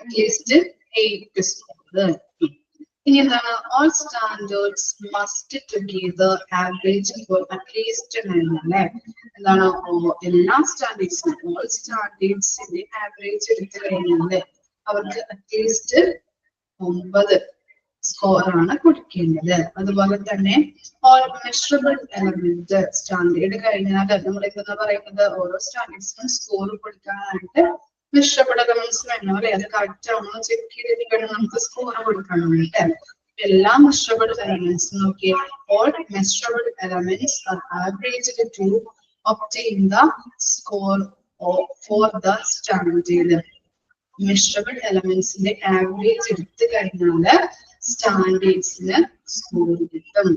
അറ്റ്ലീസ്റ്റ് 8 സ്കോർ. ഇനി എന്താണ്, all standards must together average for at least 9 അല്ലെ. എന്താണ്, എല്ലാ സ്റ്റാൻഡേർഡ്സിനും ഓൾ സ്റ്റാൻഡേർഡ്സിന്റെ ആവറേജ് എടുത്തു കഴിഞ്ഞാൽ അവർക്ക് അറ്റ്ലീസ്റ്റ് 9 സ്കോറാണ് കൊടുക്കേണ്ടത്. അതുപോലെ തന്നെ ഓൾ മെഷറബിൾ എലമെന്റ് സ്റ്റാൻഡേർഡ് കഴിഞ്ഞാൽ നമ്മൾ എന്താ പറയുന്നത്, ഓരോ സ്റ്റാൻഡേർഡ്സിനും സ്കോർ കൊടുക്കാനായിട്ട് മെഷറബിൾ എലമെന്റ്സ് വേണം അല്ലെ. അത് കറക്റ്റ് ആണോ ചെക്ക് ചെയ്തിട്ട് വേണം നമുക്ക് സ്കോർ കൊടുക്കാൻ വേണ്ടിട്ട്. എല്ലാ മെഷറബിൾ എലമെന്റ്സ് നോക്കിയേ, all measurable elements are averaged to obtain the score for the standard. Measurable എലമെന്റ്സിന്റെ ആവറേജ് എടുത്തു കഴിഞ്ഞാല് സ്റ്റാൻഡേർഡ്സിന് സ്കോർ കിട്ടും.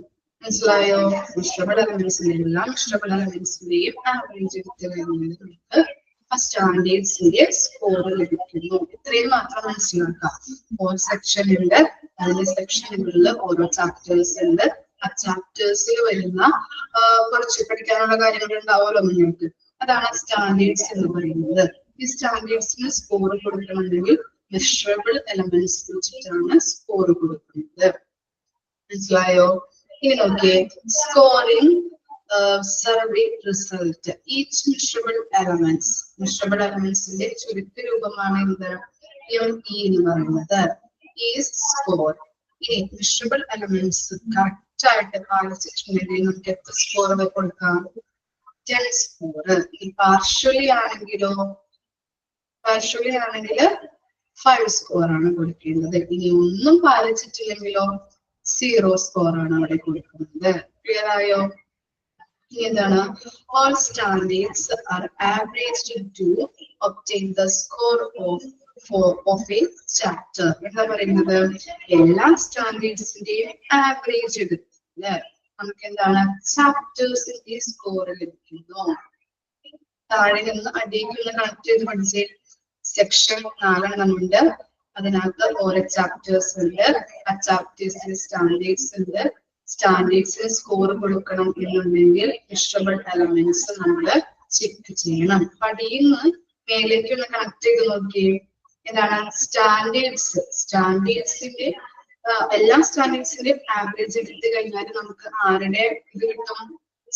മനസ്സിലായോ? മെഷറബിൾ എലമെന്റ്സിന്റെ എല്ലാ മെഷറബിൾ എലമെന്റ്സിന്റെയും ആവറേജ് എടുത്തു കഴിഞ്ഞാൽ നമുക്ക് ആ സ്റ്റാൻഡേർഡ്സിന്റെ സ്കോർ ലഭിക്കുന്നു. ഇത്രയും മാത്രം മനസ്സിലാക്കാം. ഓരോ സെക്ഷൻ ഉണ്ട്, അതിന്റെ സെക്ഷനുകളിൽ ഓരോ ചാപ്റ്റേഴ്സ് ഉണ്ട്. ആ ചാപ്റ്റേഴ്സിൽ വരുന്ന കുറച്ച് പഠിക്കാനുള്ള കാര്യങ്ങൾ ഉണ്ടാവുമല്ലോ നിങ്ങൾക്ക്. അതാണ് സ്റ്റാൻഡേർഡ്സ് എന്ന് പറയുന്നത്. ഈ സ്റ്റാൻഡേർഡ്സിന് സ്കോർ കൊടുക്കണമെങ്കിൽ മെഷറബിൾ എലമെന്റ്സ് വെച്ചിട്ടാണ് സ്കോർ കൊടുക്കുന്നത്. മനസ്സിലായോ? ഇനി നോക്കിയേ, scoring survey result. Each measurable elements ന്റെ ചുരുക്ക രൂപമാണ് എന്ത് ME എന്ന് പറയുന്നത്. Is score. ഇനി measurable elements കറക്റ്റ് ആയിട്ട് പാലിച്ചിട്ടുണ്ടെങ്കിൽ നമുക്ക് എത്ര സ്കോർ കൊടുക്കാം? 10 സ്കോർ. ഈ പാർഷ്യലി ആണെങ്കിലോ 5 സ്കോർ ആണ് കൊടുക്കേണ്ടത്. ഇനി ഒന്നും പാലിച്ചിട്ടില്ലെങ്കിലോ 0 സ്കോർ ആണ് അവിടെ കൊടുക്കുന്നത്. ക്ലിയർ ആയോ? എന്താണ്? All standards are averaged to obtain the score of a chapter. എന്താ പറയുന്നത്? എല്ലാ സ്റ്റാൻഡേർഡ്സിന്റെയും ആവറേജ് എടുത്തില്ല നമുക്ക് എന്താണ് ചാപ്റ്റേഴ്സിന്റെ സ്കോർ ലഭിക്കുന്നു. താഴെ നിന്ന് അടിയിലുള്ള കണക്ട് ചെയ്ത് പഠിച്ചേ. സെക്ഷൻ 4 ഉണ്ട്. അതിനകത്ത് ഓരോ ചാപ്റ്റേഴ്സ് ഉണ്ട്. ആ ചാപ്റ്റേഴ്സിന്റെ സ്റ്റാൻഡേർഡ്സ് ഉണ്ട്. സ്റ്റാൻഡേർഡ്സിന് സ്കോർ കൊടുക്കണം എന്നുണ്ടെങ്കിൽ മെഷറബിൾ എലമെന്റ്സ് നമ്മൾ ചെക്ക് ചെയ്യണം. അടിയിൽ നിന്ന് മേലേക്കുള്ള കണക്ട് ചെയ്ത് നോക്കിയേ. എന്താണ് സ്റ്റാൻഡേർഡ്സിന്റെ എല്ലാ സ്റ്റാൻഡേർഡ്സിന്റെയും ആവറേജ് എടുത്തു കഴിഞ്ഞാൽ നമുക്ക് ആരുടെ ഇത് കിട്ടും?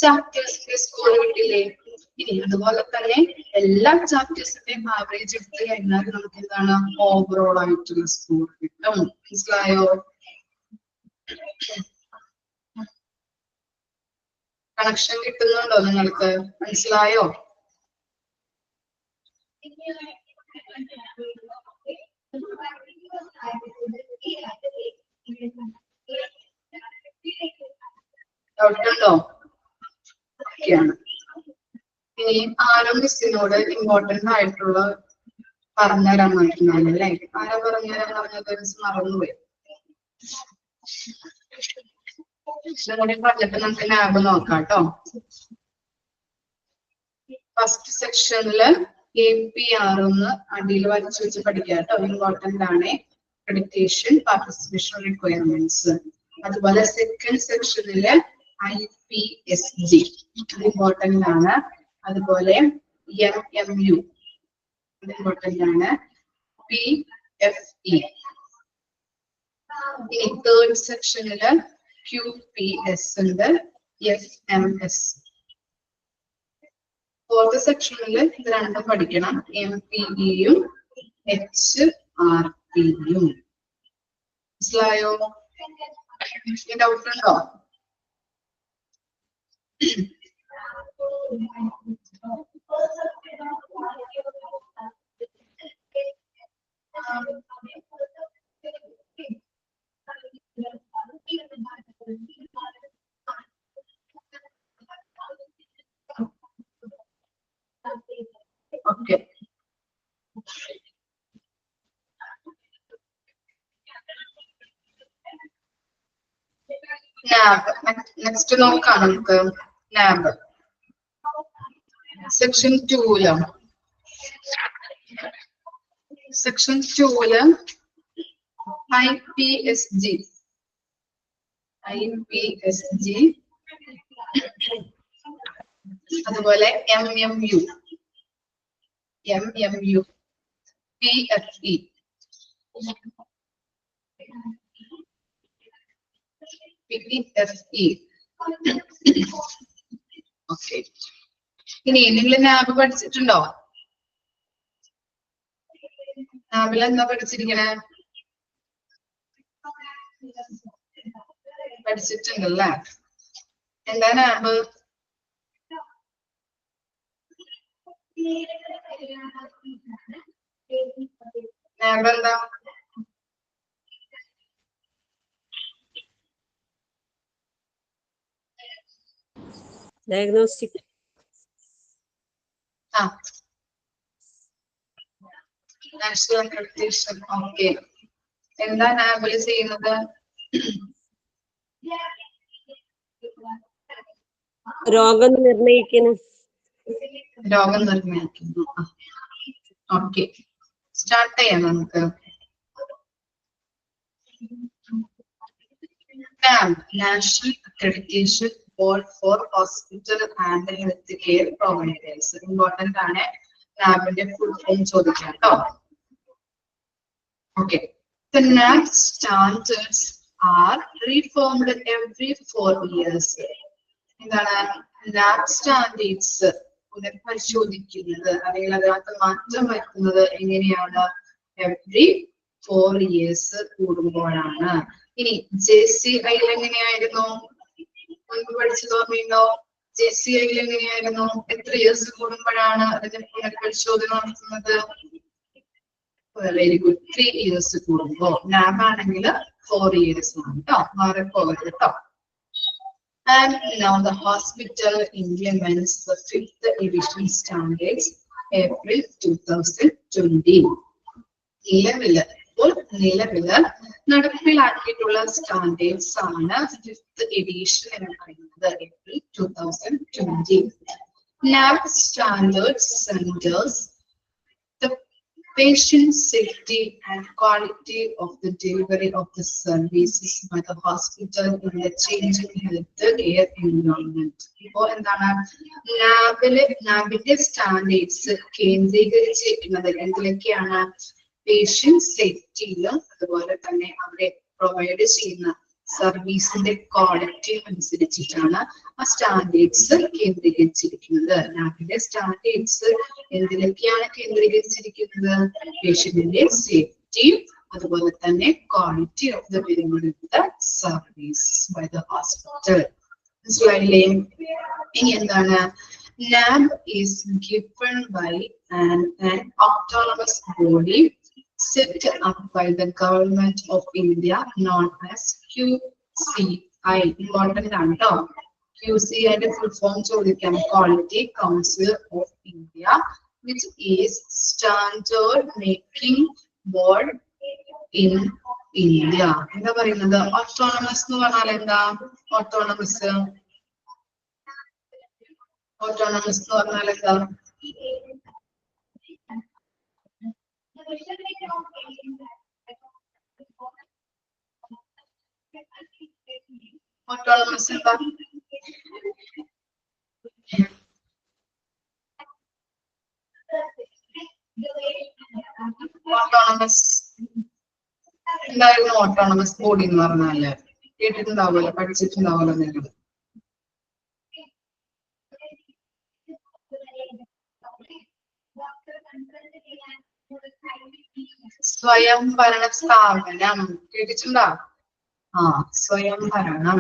ചാപ്റ്റേഴ്സിന്റെ സ്കോർ കിട്ടില്ലേ? ഇനി അതുപോലെ തന്നെ എല്ലാ ചാപ്റ്റേഴ്സിന്റെയും ആവറേജ് എടുത്തു കഴിഞ്ഞാൽ നമുക്ക് എന്താണ് ഓവറോൾ ആയിട്ടുള്ള സ്കോർ കിട്ടും. മനസ്സിലായോ? കണക്ഷൻ കിട്ടുന്നുണ്ടോ നിങ്ങൾക്ക്? മനസ്സിലായോ? ഡൗട്ടുണ്ടോ? ഒക്കെയാണ്. ഇനി ആരോ മിസ്സിനോട് ഇമ്പോർട്ടന്റ് ആയിട്ടുള്ള പറഞ്ഞുതരാൻ പറ്റുന്നല്ലേ? അല്ലെ? ആരാ പറഞ്ഞുതരാൻ പറഞ്ഞത്? മറന്നുപോയി. കൂടി പറഞ്ഞിട്ട് നമുക്ക് ലാബ് നോക്കാം കേട്ടോ. ഫസ്റ്റ് സെക്ഷനില് APR ഒന്ന് അടിയിൽ വരച്ചു വെച്ച് പഠിക്കാം കേട്ടോ. ഇമ്പോർട്ടന്റ് ആണ്. Accreditation, participation requirements. അതുപോലെ സെക്കൻഡ് സെക്ഷനില് IPSG ഇമ്പോർട്ടന്റ് ആണ്. അതുപോലെ MMU ഇമ്പോർട്ടന്റ് ആണ്. PFE. ഈ തേർഡ് സെക്ഷനില് QPS ഉണ്ട്. FMS. ഫോർത്ത് സെക്ഷനില് ഇത് രണ്ടും പഠിക്കണം. MPEയും HRPയും. മനസ്സിലായോ? ഡൗട്ട് ഉണ്ടോ? ഓക്കെ. നാബ് നെക്സ്റ്റ് നോക്കാം നമുക്ക്. നാബ് സെക്ഷൻ 2 IPSG അതുപോലെ MMU PFE ഓക്കെ. ഇനി നിങ്ങൾ നാബ് പഠിച്ചിട്ടുണ്ടോ? നാബിൽ എന്താ പഠിച്ചിരിക്കണേ? പഠിച്ചിട്ടുണ്ടല്ലേ? എന്താ നാബ്? നാബ് എന്താ? ഡയഗ്നോസ്റ്റിക്. National accreditation. ഓക്കെ. എന്താ നാബിൽ ചെയ്യുന്നത്? രോഗം നിർണയിക്കുന്നു. ഓക്കെ. സ്റ്റാർട്ട് ചെയ്യാം നമുക്ക്. National accreditation board for hospital and health care providers. Important ആണ്. നാബിന്റെ ഫുൾ ഫോം ചോദിക്കാം കേട്ടോ. Okay. The NAB standards are reformed every 4 years. എന്താണ് ലാബ് സ്റ്റാൻഡേർഡ്സ് പുനഃപരിശോധിക്കുന്നത് അല്ലെങ്കിൽ അതിനകത്ത് മാറ്റം വരുത്തുന്നത് എങ്ങനെയാണ്? എവറി 4 years കൂടുമ്പോഴാണ്. ഇനി JCI എങ്ങനെയായിരുന്നു? മുൻപ് പഠിച്ചത് ഓർമ്മയുണ്ടോ? JCI എങ്ങനെയായിരുന്നു? എത്ര ഇയേഴ്സ് കൂടുമ്പോഴാണ് അതിന്റെ പുനഃപരിശോധന നടത്തുന്നത്? വെരി ഗുഡ്, 3 years കൂടുമ്പോ. ലാബ് ആണെങ്കിൽ 4 years ആണ് കേട്ടോ, മാറിപ്പോകരുത് കേട്ടോ. And now the hospital implements the 5th edition standards April 2020. നിലവില് നടപ്പിലാക്കിയിട്ടുള്ള സ്റ്റാൻഡേർഡ്സ് ആണ് 5th edition എന്ന് പറയുന്നത്, April 2020. Lab standards centers the patient safety and quality of the delivery of the services by the hospital in the changing healthcare environment. ഇപ്പോൾ എന്താണ് ലാബിന്റെ standards കേന്ദ്രീകരിച്ചിരിക്കുന്നത് എന്തിലൊക്കെയാണ്? Patient സേഫ്റ്റിയിലും അതുപോലെ തന്നെ അവിടെ പ്രൊവൈഡ് ചെയ്യുന്ന സർവീസിന്റെ ക്വാളിറ്റി അനുസരിച്ചിട്ടാണ് ആ സ്റ്റാൻഡേർഡ്സ് കേന്ദ്രീകരിച്ചിരിക്കുന്നത്. ലാബിന്റെ സ്റ്റാൻഡേർഡ്സ് എന്തിലൊക്കെയാണ് കേന്ദ്രീകരിച്ചിരിക്കുന്നത്? പേഷ്യന്റിന്റെ സേഫ്റ്റിയും അതുപോലെ തന്നെ quality of the delivery of the service by the hospital. മനസ്സിലായില്ലേ? ഇനി എന്താണ്? Lab is given by an autonomous body set up by the government of India known as QCI. Important ആണ് ട്ടോ. QCI ന്റെ full form ചോദിക്കാം. Quality Council of India, which is standard making board in India. എന്താ പറയുന്നത്? Autonomous എന്ന് പറഞ്ഞാൽ എന്താ? Autonomous എന്ന് പറഞ്ഞാൽ എന്താ? ഓട്ടോണമസ് എന്താ? ഓട്ടോണമസ് എന്തായിരുന്നു? ഓട്ടോണമസ് ബോഡി എന്ന് പറഞ്ഞാല് കേട്ടിട്ടുണ്ടാവുമല്ലോ, പഠിച്ചിട്ടുണ്ടാവുമല്ലോ നിങ്ങൾ. സ്വയംഭരണ സ്ഥാപനം കേട്ടിട്ടുണ്ടോ? സ്വയംഭരണം.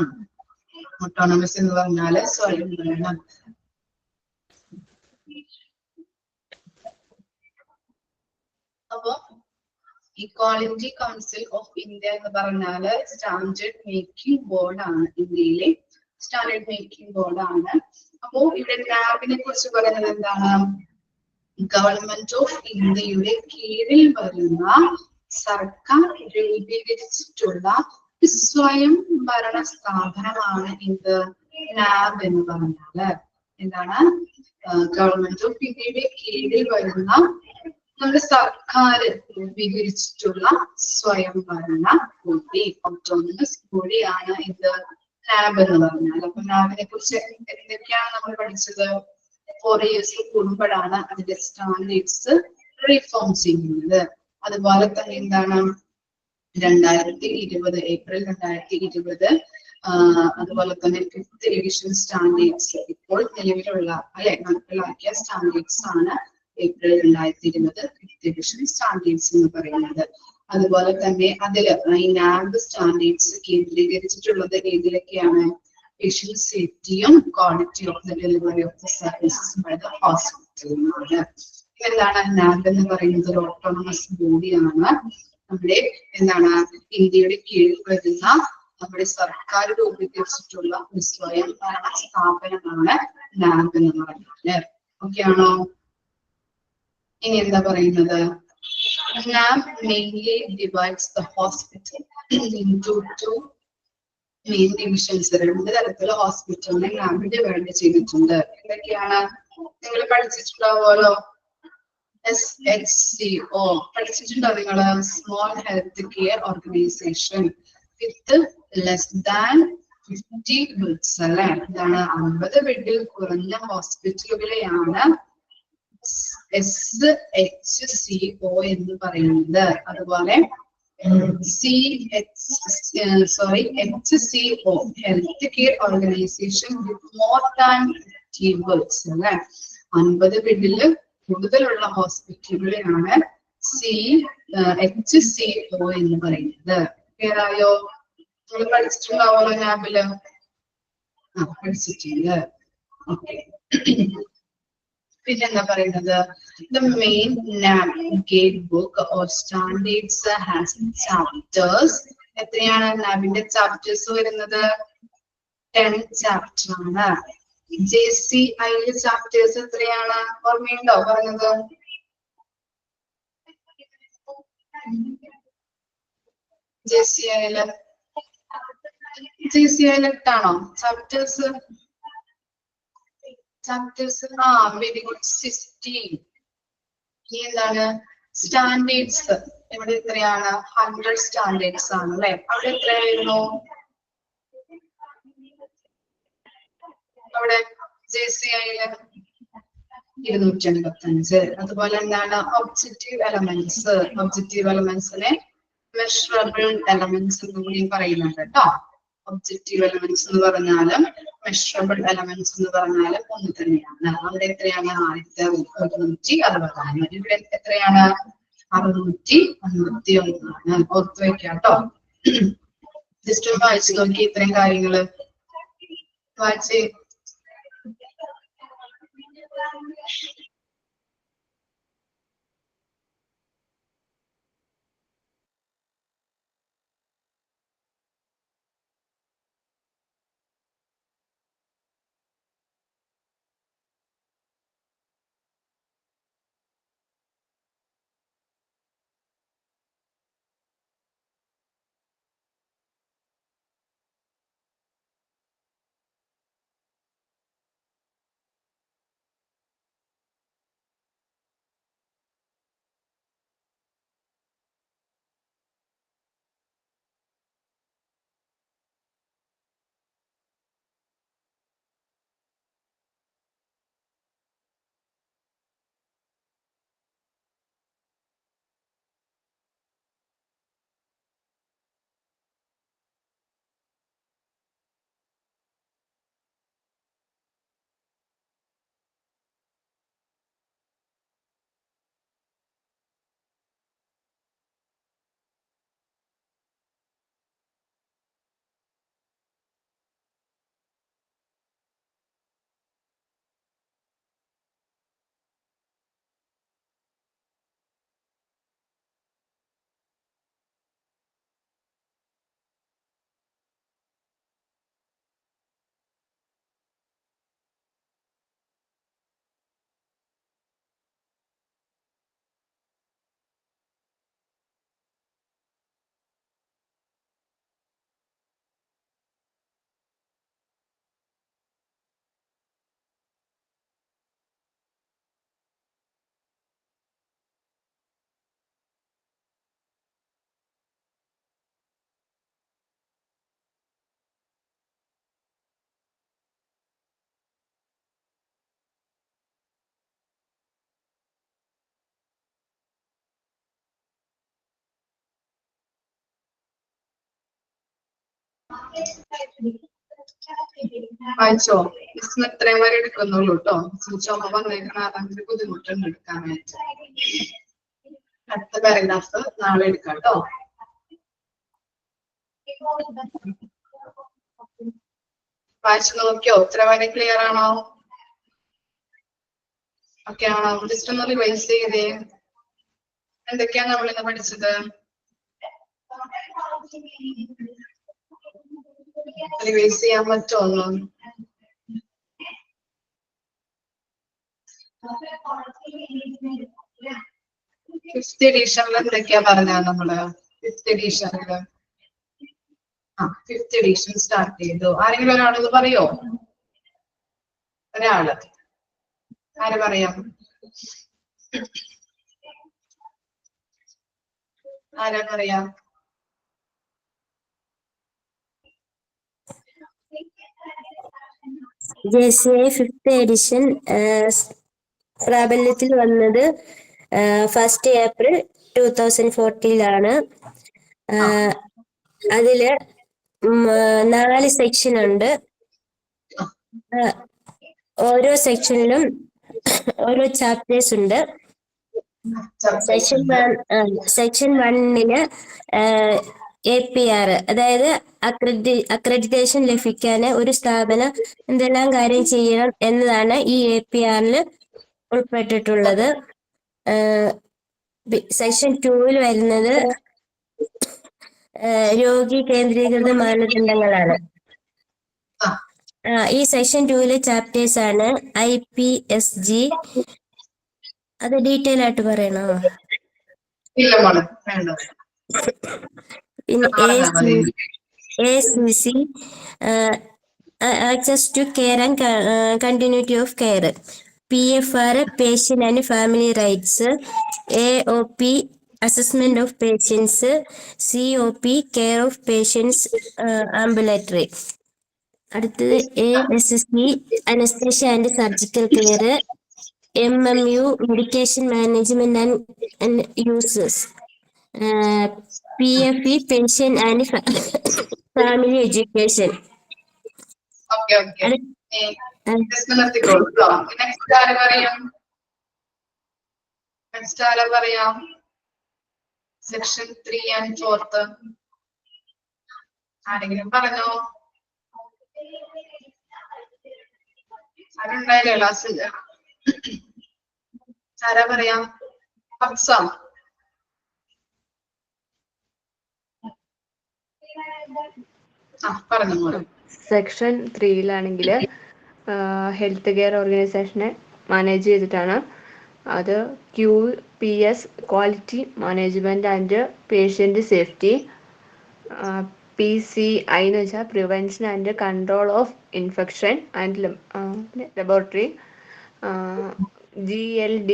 ഓട്ടോണമസ് എന്ന് പറഞ്ഞാല് സ്വയംഭരണം. അപ്പൊ ഇക്വാളിറ്റി കൗൺസിൽ ഓഫ് ഇന്ത്യ എന്ന് പറഞ്ഞാല് സ്റ്റാൻഡേർഡ് മേക്കിംഗ് ബോർഡ് ആണ്, ഇന്ത്യയിലെ സ്റ്റാൻഡേർഡ് മേക്കിംഗ് ബോർഡ് ആണ്. അപ്പോ ഇവിടെ ലാബിനെ കുറിച്ച് പറയുന്നത് എന്താണ്? ഗവൺമെന്റ് ഓഫ് ഇന്ത്യയുടെ കീഴിൽ വരുന്ന സർക്കാർ രൂപീകരിച്ചിട്ടുള്ള സ്വയം ഭരണ സ്ഥാപനമാണ് ഇത് ലാബ് എന്ന് പറഞ്ഞാല്. എന്താണ്? ഗവൺമെന്റ് ഓഫ് ഇന്ത്യയുടെ കീഴിൽ വരുന്ന നമ്മുടെ സർക്കാർ രൂപീകരിച്ചിട്ടുള്ള സ്വയംഭരണ ബോഡി, ഓട്ടോണമസ് ബോഡിയാണ് ഇത് ലാബ് എന്ന് പറഞ്ഞാൽ. അപ്പൊ ലാബിനെ കുറിച്ച് എന്തൊക്കെയാണ് നമ്മൾ പഠിച്ചത്? 4 years കൂടുമ്പോഴാണ് അതിന്റെ സ്റ്റാൻഡേർഡ്സ് റീഫോം ചെയ്യുന്നത്. അതുപോലെ തന്നെ എന്താണ്? 2020 ഏപ്രിൽ 2020 അതുപോലെ തന്നെ 5th edition സ്റ്റാൻഡേർഡ്സ് ഇപ്പോൾ നിലവിലുള്ള നടപ്പിലാക്കിയ സ്റ്റാൻഡേർഡ്സ് ആണ് ഏപ്രിൽ 2020 5th edition സ്റ്റാൻഡേർഡ്സ് എന്ന് പറയുന്നത്. അതുപോലെ തന്നെ അതില് ഈ ലാബ് സ്റ്റാൻഡേർഡ്സ് കേന്ദ്രീകരിച്ചിട്ടുള്ളത് ഏതിലൊക്കെയാണ്? patient safety and quality of the delivery of the services by the hospital. എന്താണ് ലാബ് എന്ന് പറയുന്നത്? ഒരു ഓട്ടോണമസ് ബോഡിയാണ്. നമ്മുടെ എന്താണ് ഇന്ത്യയുടെ കീഴിൽ വരുന്ന നമ്മുടെ സർക്കാർ രൂപീകരിച്ചിട്ടുള്ള ഒരു സ്വയം ഭരണ സ്ഥാപനമാണ് ലാബ് എന്ന് പറയുന്നത്. ഓക്കെ ആണോ? ഇനി എന്താ പറയുന്നത്? Lab mainly divides the hospital into two main divisions. 2 തരത്തിലുള്ള ഹോസ്പിറ്റലിനെ ലാബ് ഡിവൈഡ് ചെയ്തിട്ടുണ്ട്. എന്തൊക്കെയാണ് നിങ്ങൾ പഠിച്ചിട്ടുണ്ടാവുമല്ലോ? SHCO പഠിച്ചിട്ടുണ്ടോ നിങ്ങള്? സ്മോൾ ഹെൽത്ത് കെയർ ഓർഗനൈസേഷൻ വിത്ത് ലെസ് ദാൻ 50 ബെഡ്സ് അല്ലെ. ഇതാണ് 50 ബെഡിൽ കുറഞ്ഞ ഹോസ്പിറ്റലുകളെയാണ് SHCO എന്ന് പറയുന്നത്. അതുപോലെ HCO, Health Care Organization with more than 50 beds അല്ലെ 50 ബെഡില് കൂടുതലുള്ള ഹോസ്പിറ്റലുകളെയാണ് HCO എന്ന് പറയുന്നത്. ക്ലിയർ ആയോ? നിങ്ങൾ പഠിച്ചിട്ടുണ്ടാവുമല്ലോ ലാബില്. പഠിച്ചിട്ടുണ്ട്. ഓക്കെ. പിന്നെന്താ പറയുന്നത്? The main NABIGATE book or standards has chapters. എത്രയാണ് നാബിന്റെ ചാപ്റ്റേഴ്സ് വരുന്നത്? 10 ചാപ്റ്റർ ആണ്. JCI ചാപ്റ്റേഴ്സ് എത്രയാണ്? ഓർമ്മയുണ്ടോ പറഞ്ഞത്? JCI എട്ടാണോ ചാപ്റ്റേഴ്സ്? Very good. 16. ഇനി എന്താണ്? സ്റ്റാൻഡേർഡ്സ് ഇവിടെ എത്രയാണ്? 100 സ്റ്റാൻഡേർഡ്സ് ആണ് അല്ലെ? അവിടെ എത്രയായിരുന്നു? അവിടെ JCIയില് 285. അതുപോലെ എന്താണ്? ഒബ്ജക്റ്റീവ് എലമെന്റ്സിനെ മെഷറബിൾ എലമെന്റ്സ് എന്ന് കൂടി പറയുന്നുണ്ട് കേട്ടോ. ഒബ്ജക്റ്റീവ് എലമെന്റ്സ് എന്ന് പറഞ്ഞാലും മെഷറബിൾ എലമെന്റ്സ് എന്ന് പറഞ്ഞാലും ഒന്ന് തന്നെയാണ്. അവിടെ എത്രയാണ്? 1660. ഇവിടെ എത്രയാണ്? 651 ഓർത്ത് വെക്കാം കേട്ടോ. ജസ്റ്റ് ഒന്ന് വായിച്ചു നോക്കി ഇത്രയും കാര്യങ്ങള് വായിച്ച്. വായിച്ചോ? മിസ്സിന് ഇത്രയും വരെ എടുക്കുന്നുള്ളൂ കേട്ടോ. ചുമ വന്നേക്കണ അതെങ്കിൽ ബുദ്ധിമുട്ടുണ്ട് എടുക്കാനായിട്ട്. അടുത്ത പാരഗ്രാഫ് നാളെ എടുക്കാം കേട്ടോ. വായിച്ചു നോക്കിയോ? ഇത്ര വരെ ക്ലിയർ ആണോ? ഓക്കെ ആണോ? ജസ്റ്റ് ഒന്ന് റിവൈസ് ചെയ്തേ. എന്തൊക്കെയാണ് നമ്മളിന്ന് പഠിച്ചത്? റിവൈസ് ചെയ്യാൻ പറ്റുമോ? ഫിഫ്ത് എഡീഷനിൽ എന്തൊക്കെയാ പറഞ്ഞത് നമ്മള്? ഫിഫ്ത് എഡീഷനില് ഫിഫ്ത് എഡീഷൻ സ്റ്റാർട്ട് ചെയ്തു. ആരെങ്കിലും ഒരാളത് പറയോ? ഒരാള് ആര് പറയാം? ആരാ പറയാ? JCI 5th എഡിഷൻ പ്രാബല്യത്തിൽ വന്നത് 1st April 2014 അതില് 4 സെക്ഷൻ ഉണ്ട്. ഓരോ സെക്ഷനിലും ഓരോ ചാപ്റ്റേഴ്സ് ഉണ്ട്. സെക്ഷൻ 1 APR, അതായത് അക്രഡിറ്റേഷൻ ലഭിക്കാൻ ഒരു സ്ഥാപനം എന്തെല്ലാം കാര്യം ചെയ്യണം എന്നതാണ് ഈ APR ഉൾപ്പെട്ടിട്ടുള്ളത്. സെക്ഷൻ 2 വരുന്നത് രോഗി കേന്ദ്രീകൃത മാനദണ്ഡങ്ങളാണ്. ഈ സെക്ഷൻ 2 ചാപ്റ്റേഴ്സ് ആണ് IPSG. അത് ഡീറ്റെയിൽ ആയിട്ട് പറയണോ? പിന്നെ ACC, access to care and continuity of care. PFR, patient and family rights. AOP, assessment of patients. COP, care of patients, ambulatory. അടുത്തത് ASC, anesthesia and surgical care. MMU, medication management and uses. PFE, pension and family education. Okay. Next ആരാ പറയാം? Section 3 and 4. ആരെങ്കിലും പറഞ്ഞോ? ആരുണ്ടായില്ലേ ക്ലാസ്സിൽ? ആരാ പറയാം? ഹഫ്സ. പറഞ്ഞു. Section 3 health care ഓർഗനൈസേഷനെ മാനേജ് ചെയ്തിട്ടാണ്. അത് QPS, quality management and patient safety. PCI എന്ന് വെച്ചാൽ prevention and control of infection and laboratory. GLD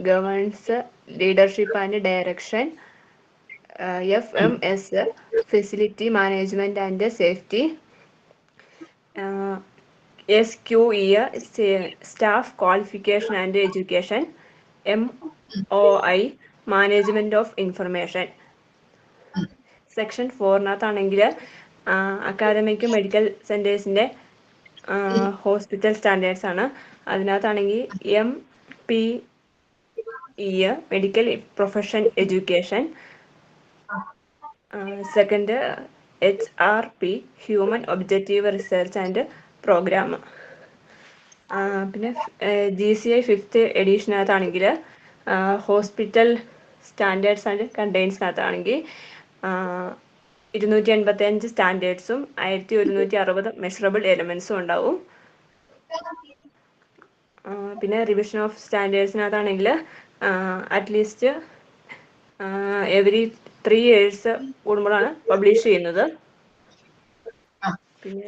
governance leadership and direction. FMS facility management and safety. SQE staff qualification and education. MOI management of information. Section 4 academic medical സെന്റേഴ്സിന്റെ hospital standards ആണ്. അതിനകത്താണെങ്കിൽ MPE medical profession education. Second HRP human objective research and programme. പിന്നെ GCI 5th എഡീഷനകത്താണെങ്കിൽ hospital standards and കണ്ടെയ്ൻസിനകത്താണെങ്കിൽ 285 സ്റ്റാൻഡേർഡ്സും 1160 measurable എലമെന്റ്സും ഉണ്ടാവും. പിന്നെ revision of സ്റ്റാൻഡേർഡ്സിനകത്താണെങ്കിൽ അറ്റ്ലീസ്റ്റ് എവറി 3 years കൂടുമ്പോഴാണ് പബ്ലിഷ് ചെയ്യുന്നത്. പിന്നെ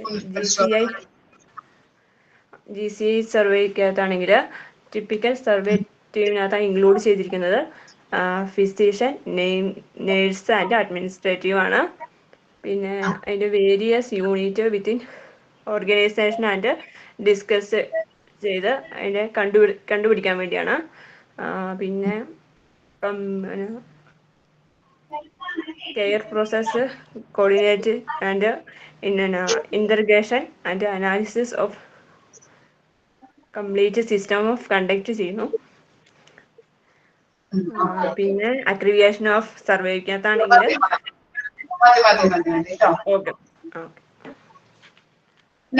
GCI സർവേക്കകത്താണെങ്കിൽ ടിപ്പിക്കൽ സർവേ ടീമിനകത്താണ് ഇൻക്ലൂഡ് ചെയ്തിരിക്കുന്നത്. ഫിസിഷ്യൻ, നേഴ്സ് ആൻഡ് അഡ്മിനിസ്ട്രേറ്റീവ് ആണ്. പിന്നെ അതിൻ്റെ various unit within organisation and discuss ചെയ്ത് അതിനെ കണ്ടുപിടിക്കാൻ വേണ്ടിയാണ്. പിന്നെ care process coordinate and integration and analysis of complete system of conduct ചെയ്യുന്നു. പിന്നെ അക്രിവിയേഷൻ ഓഫ് സർവേക്കകത്താണെങ്കിൽ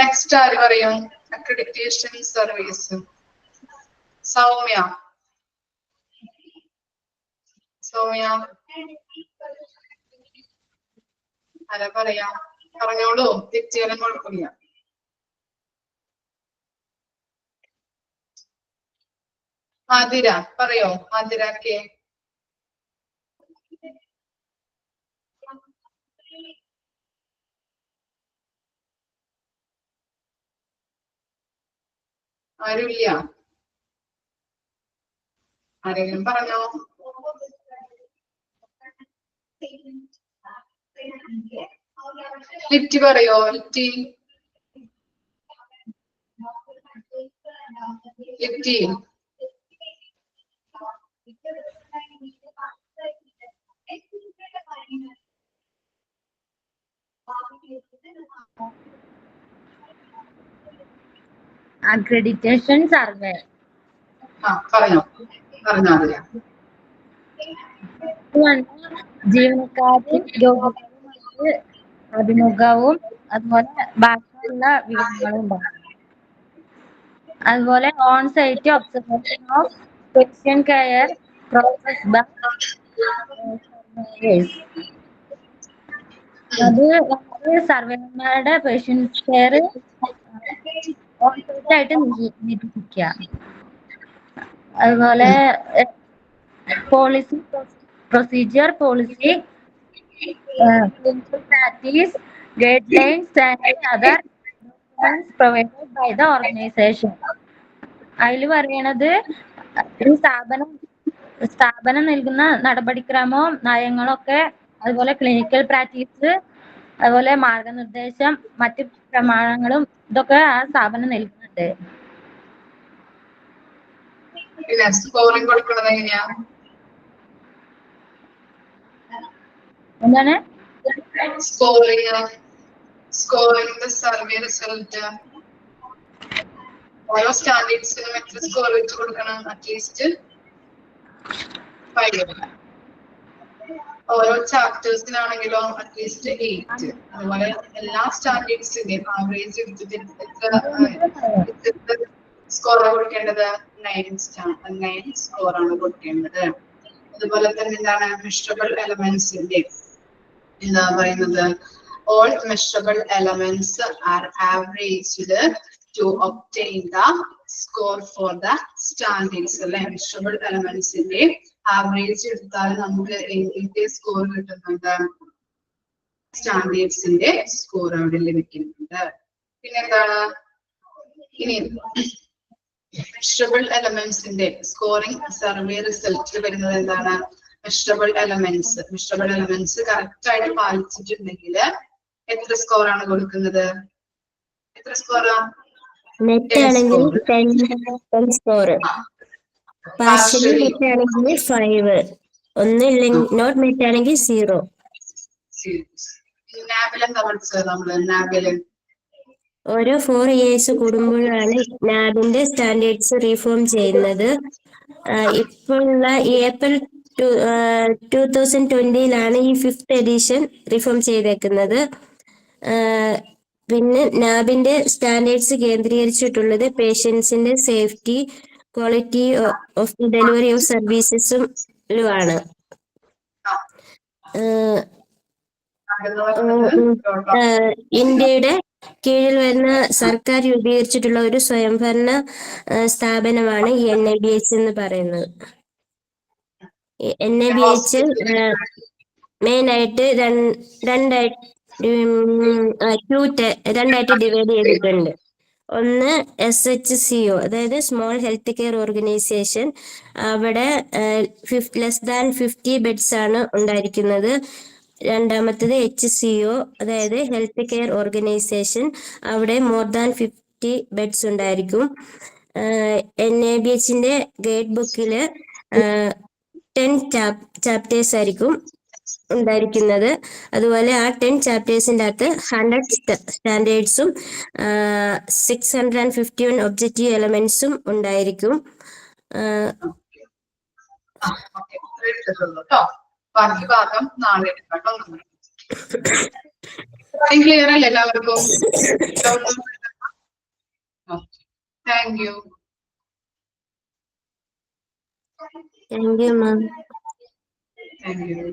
നെക്സ്റ്റ് ആര് പറയും? Accreditation service. സൗമ്യ ആരാ പറയാ? പറഞ്ഞോളൂ, തെറ്റിയാലും കുഴപ്പമില്ല. ആതിര പറയോ? ആതിരക്കെ ആരുമില്ല? ആരെങ്കിലും പറഞ്ഞോ? ലിറ്റി പറയോ? Litty accreditation survey. പറഞ്ഞാ ജീവനക്കാരിൽ രോഗികളുമായിട്ട് അഭിമുഖവും അതുപോലെ ബാക്കിയുള്ള വിവരങ്ങളും ഉണ്ടാകും. അതുപോലെ on site observation of patient care process by surveyors. അത് സർവേയർമാരുടെ പേഷ്യന്റ് കെയർ ഓൺ സൈറ്റ് ആയിട്ട് നിരീക്ഷിക്കുക. അതുപോലെ policy procedure, policy, clinical practice, guidelines and other documents provided by the organization. അതിൽ പറയണത് ഒരു സ്ഥാപനം നൽകുന്ന നടപടിക്രമവും നയങ്ങളൊക്കെ, അതുപോലെ ക്ലിനിക്കൽ പ്രാക്ടീസ്, അതുപോലെ മാർഗനിർദ്ദേശം, മറ്റ് പ്രമാണങ്ങളും ഇതൊക്കെ ആ സ്ഥാപനം നൽകുന്നുണ്ട്. പിന്നെ സ്കോറിംഗ് കൊടുക്കുന്നത് എങ്ങനെയാ? എന്താണ് സ്കോറിംഗ് ദ സർവേ റിസൾട്ട്? ഓരോ സ്റ്റാൻഡേർഡ്സിനും എത്ര സ്കോർ വെച്ച് കൊടുക്കണം? അറ്റ്ലീസ്റ്റ് 5. ഓരോ ചാപ്റ്റേഴ്സിനാണെങ്കിലോ അറ്റ്ലീസ്റ്റ് 8. അതുപോലെ എല്ലാ സ്റ്റാൻഡേർഡ്സിന്റെയും ആവറേജ് എടുത്തിട്ട് എത്ര സ്കോർ കൊടുക്കേണ്ടത്? 9 സ്കോറാണ് കൊടുക്കേണ്ടത്. അതുപോലെ തന്നെ എന്താണ് മെഷറബിൾ എലമെന്റ്സിന്റെ എന്താ പറയുന്നത്? all measurable elements are averaged to obtain the score for the standards. അല്ലെ, measurable elementsന്റെ ആവറേജ് എടുത്താൽ നമുക്ക് സ്കോർ കിട്ടുന്നുണ്ട്, സ്റ്റാൻഡേർഡ്സിന്റെ സ്കോർ അവിടെ ലഭിക്കുന്നുണ്ട്. പിന്നെന്താണ് ഇനി മെഷറബിൾ എലമെന്റ്സിന്റെ സ്കോറിംഗ് സർവേ റിസൾട്ടിൽ വരുന്നത് എന്താണ്? മെഷറബിൾ എലമെന്റ്സ് കറക്റ്റ് ആയിട്ട് പാലിച്ചിട്ടുണ്ടെങ്കിൽ എത്ര സ്കോർ ആണ് കൊടുക്കുന്നത്? എത്ര സ്കോറാ? നെറ്റ് ആണെങ്കിൽ 10 സ്കോർ, പാർഷ്യലി നെറ്റ് ആണെങ്കിൽ 5, ഒന്നില്ലെങ്കിൽ നോട്ട് നെറ്റ് ആണെങ്കിൽ 0. നാബിൽ എന്താ പഠിച്ചത് നമ്മള്? നാബില് ഓരോ 4 years കൂടുമ്പോഴാണ് നാബിന്റെ സ്റ്റാൻഡേർഡ്സ് റീഫോം ചെയ്യുന്നത്. ഇപ്പോഴുള്ള ഏപ്രിൽ 2020 ഈ 5th എഡിഷൻ റിഫോം ചെയ്തേക്കുന്നത്. പിന്നെ നാബിന്റെ സ്റ്റാൻഡേർഡ്സ് കേന്ദ്രീകരിച്ചിട്ടുള്ളത് പേഷ്യൻസിന്റെ safety, quality of delivery of സർവീസസുമാണ്. ഇന്ത്യയുടെ കീഴിൽ വരുന്ന സർക്കാർ രൂപീകരിച്ചിട്ടുള്ള ഒരു സ്വയംഭരണ സ്ഥാപനമാണ് NABH എന്ന് പറയുന്നത്. NABH മെയിനായിട്ട് രണ്ടായിട്ട് ഡിവൈഡ് ചെയ്തിട്ടുണ്ട്. ഒന്ന് SHCO, അതായത് സ്മോൾ ഹെൽത്ത് കെയർ ഓർഗനൈസേഷൻ. അവിടെ <50 ബെഡ്സ് ആണ് ഉണ്ടായിരിക്കുന്നത്. രണ്ടാമത്തേത് HCO, അതായത് ഹെൽത്ത് കെയർ ഓർഗനൈസേഷൻ. അവിടെ മോർ ദാൻ 50 ബെഡ്സ് ഉണ്ടായിരിക്കും. NABHന്റെ ഗൈഡ് ബുക്കില് 10 ചാപ്റ്റേഴ്സ് ആയിരിക്കും ഉണ്ടായിരിക്കുന്നത്. അതുപോലെ ആ 10 ചാപ്റ്റേഴ്സിൻ്റെ അകത്ത് 100 സ്റ്റാൻഡേർഡ്സും 651 ഒബ്ജക്റ്റീവ് എലമെന്റ്സും ഉണ്ടായിരിക്കും. ബാക്കി ഭാഗം നാളെ എടുക്കാം. ക്ലിയർ അല്ലേ എല്ലാവർക്കും? Thank you. Thank you ma'am. Thank you.